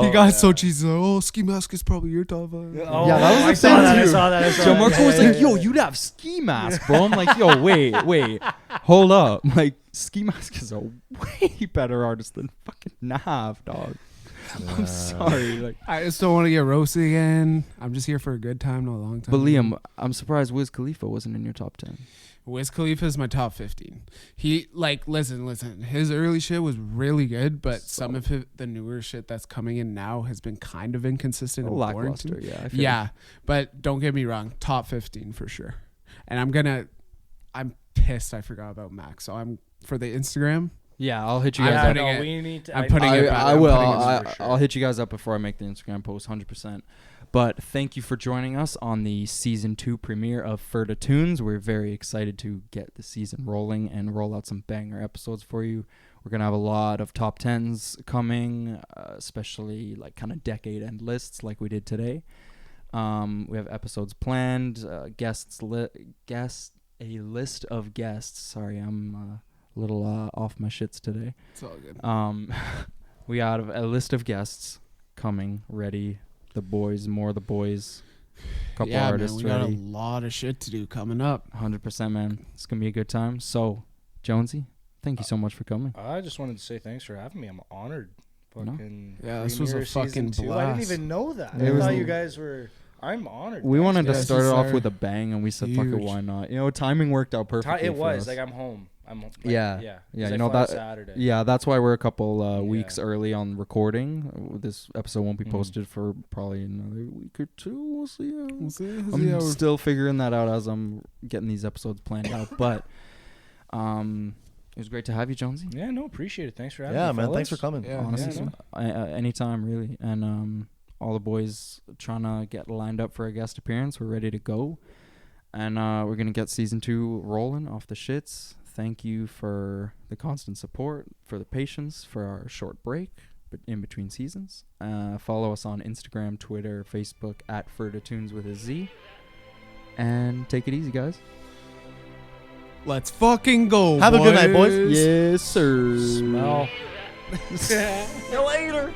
He got so cheesy. Oh, Ski Mask is probably your top 5. Oh, yeah, that was I the saw thing that. too. I saw that. Jamarco was like, "Yo, you'd have Ski Mask, bro." I'm like, "Yo, wait, hold up." Like, Ski Mask is a way better artist than fucking Nav, dog. I'm sorry. I just don't want to get roasted again. I'm just here for a good time, not a long time. But Liam, I'm surprised Wiz Khalifa wasn't in your top 10. Wiz Khalifa is my top 15. He listen. His early shit was really good, but some of the newer shit that's coming in now has been kind of inconsistent and boring to me. Yeah. But don't get me wrong, top 15 for sure. And I'm pissed I forgot about Max. So I'm for the Instagram. Yeah, I'll hit you guys up. I will. I'll hit you guys up before I make the Instagram post, 100%. But thank you for joining us on the season 2 premiere of Ferda Tunez. We're very excited to get the season rolling and roll out some banger episodes for you. We're gonna have a lot of top 10s coming, especially kind of decade end lists like we did today. We have episodes planned, a list of guests. Sorry, I'm a little off my shits today. It's all good. We have a list of guests coming, ready. The boys, couple artists man, we ready. got a lot of shit to do coming up. 100%, man. It's gonna be a good time. So, Jonesy, thank you so much for coming. I just wanted to say thanks for having me. I'm honored. This was a fucking blast. I didn't even know that. I thought you guys were. I'm honored. We wanted to start it off with a bang, and we said, "Fuck it, why not?" Timing worked out perfectly. It was for us. I'm home. Yeah. That Saturday. Yeah, that's why we're a couple weeks early on recording. This episode won't be posted for probably another week or two. We'll see. I'm still figuring that out as I'm getting these episodes planned out. But it was great to have you, Jonesy. Yeah, no, appreciate it. Thanks for having me. Yeah, man. Fellas. Thanks for coming. Yeah, honestly, anytime really. And all the boys trying to get lined up for a guest appearance. We're ready to go. And we're going to get season 2 rolling off the shits. Thank you for the constant support, for the patience, for our short break in between seasons. Follow us on Instagram, Twitter, Facebook at Ferda Tunez with a Z. And take it easy, guys. Let's fucking go. Have a good night, boys. Yes, sir. Smell. See you later.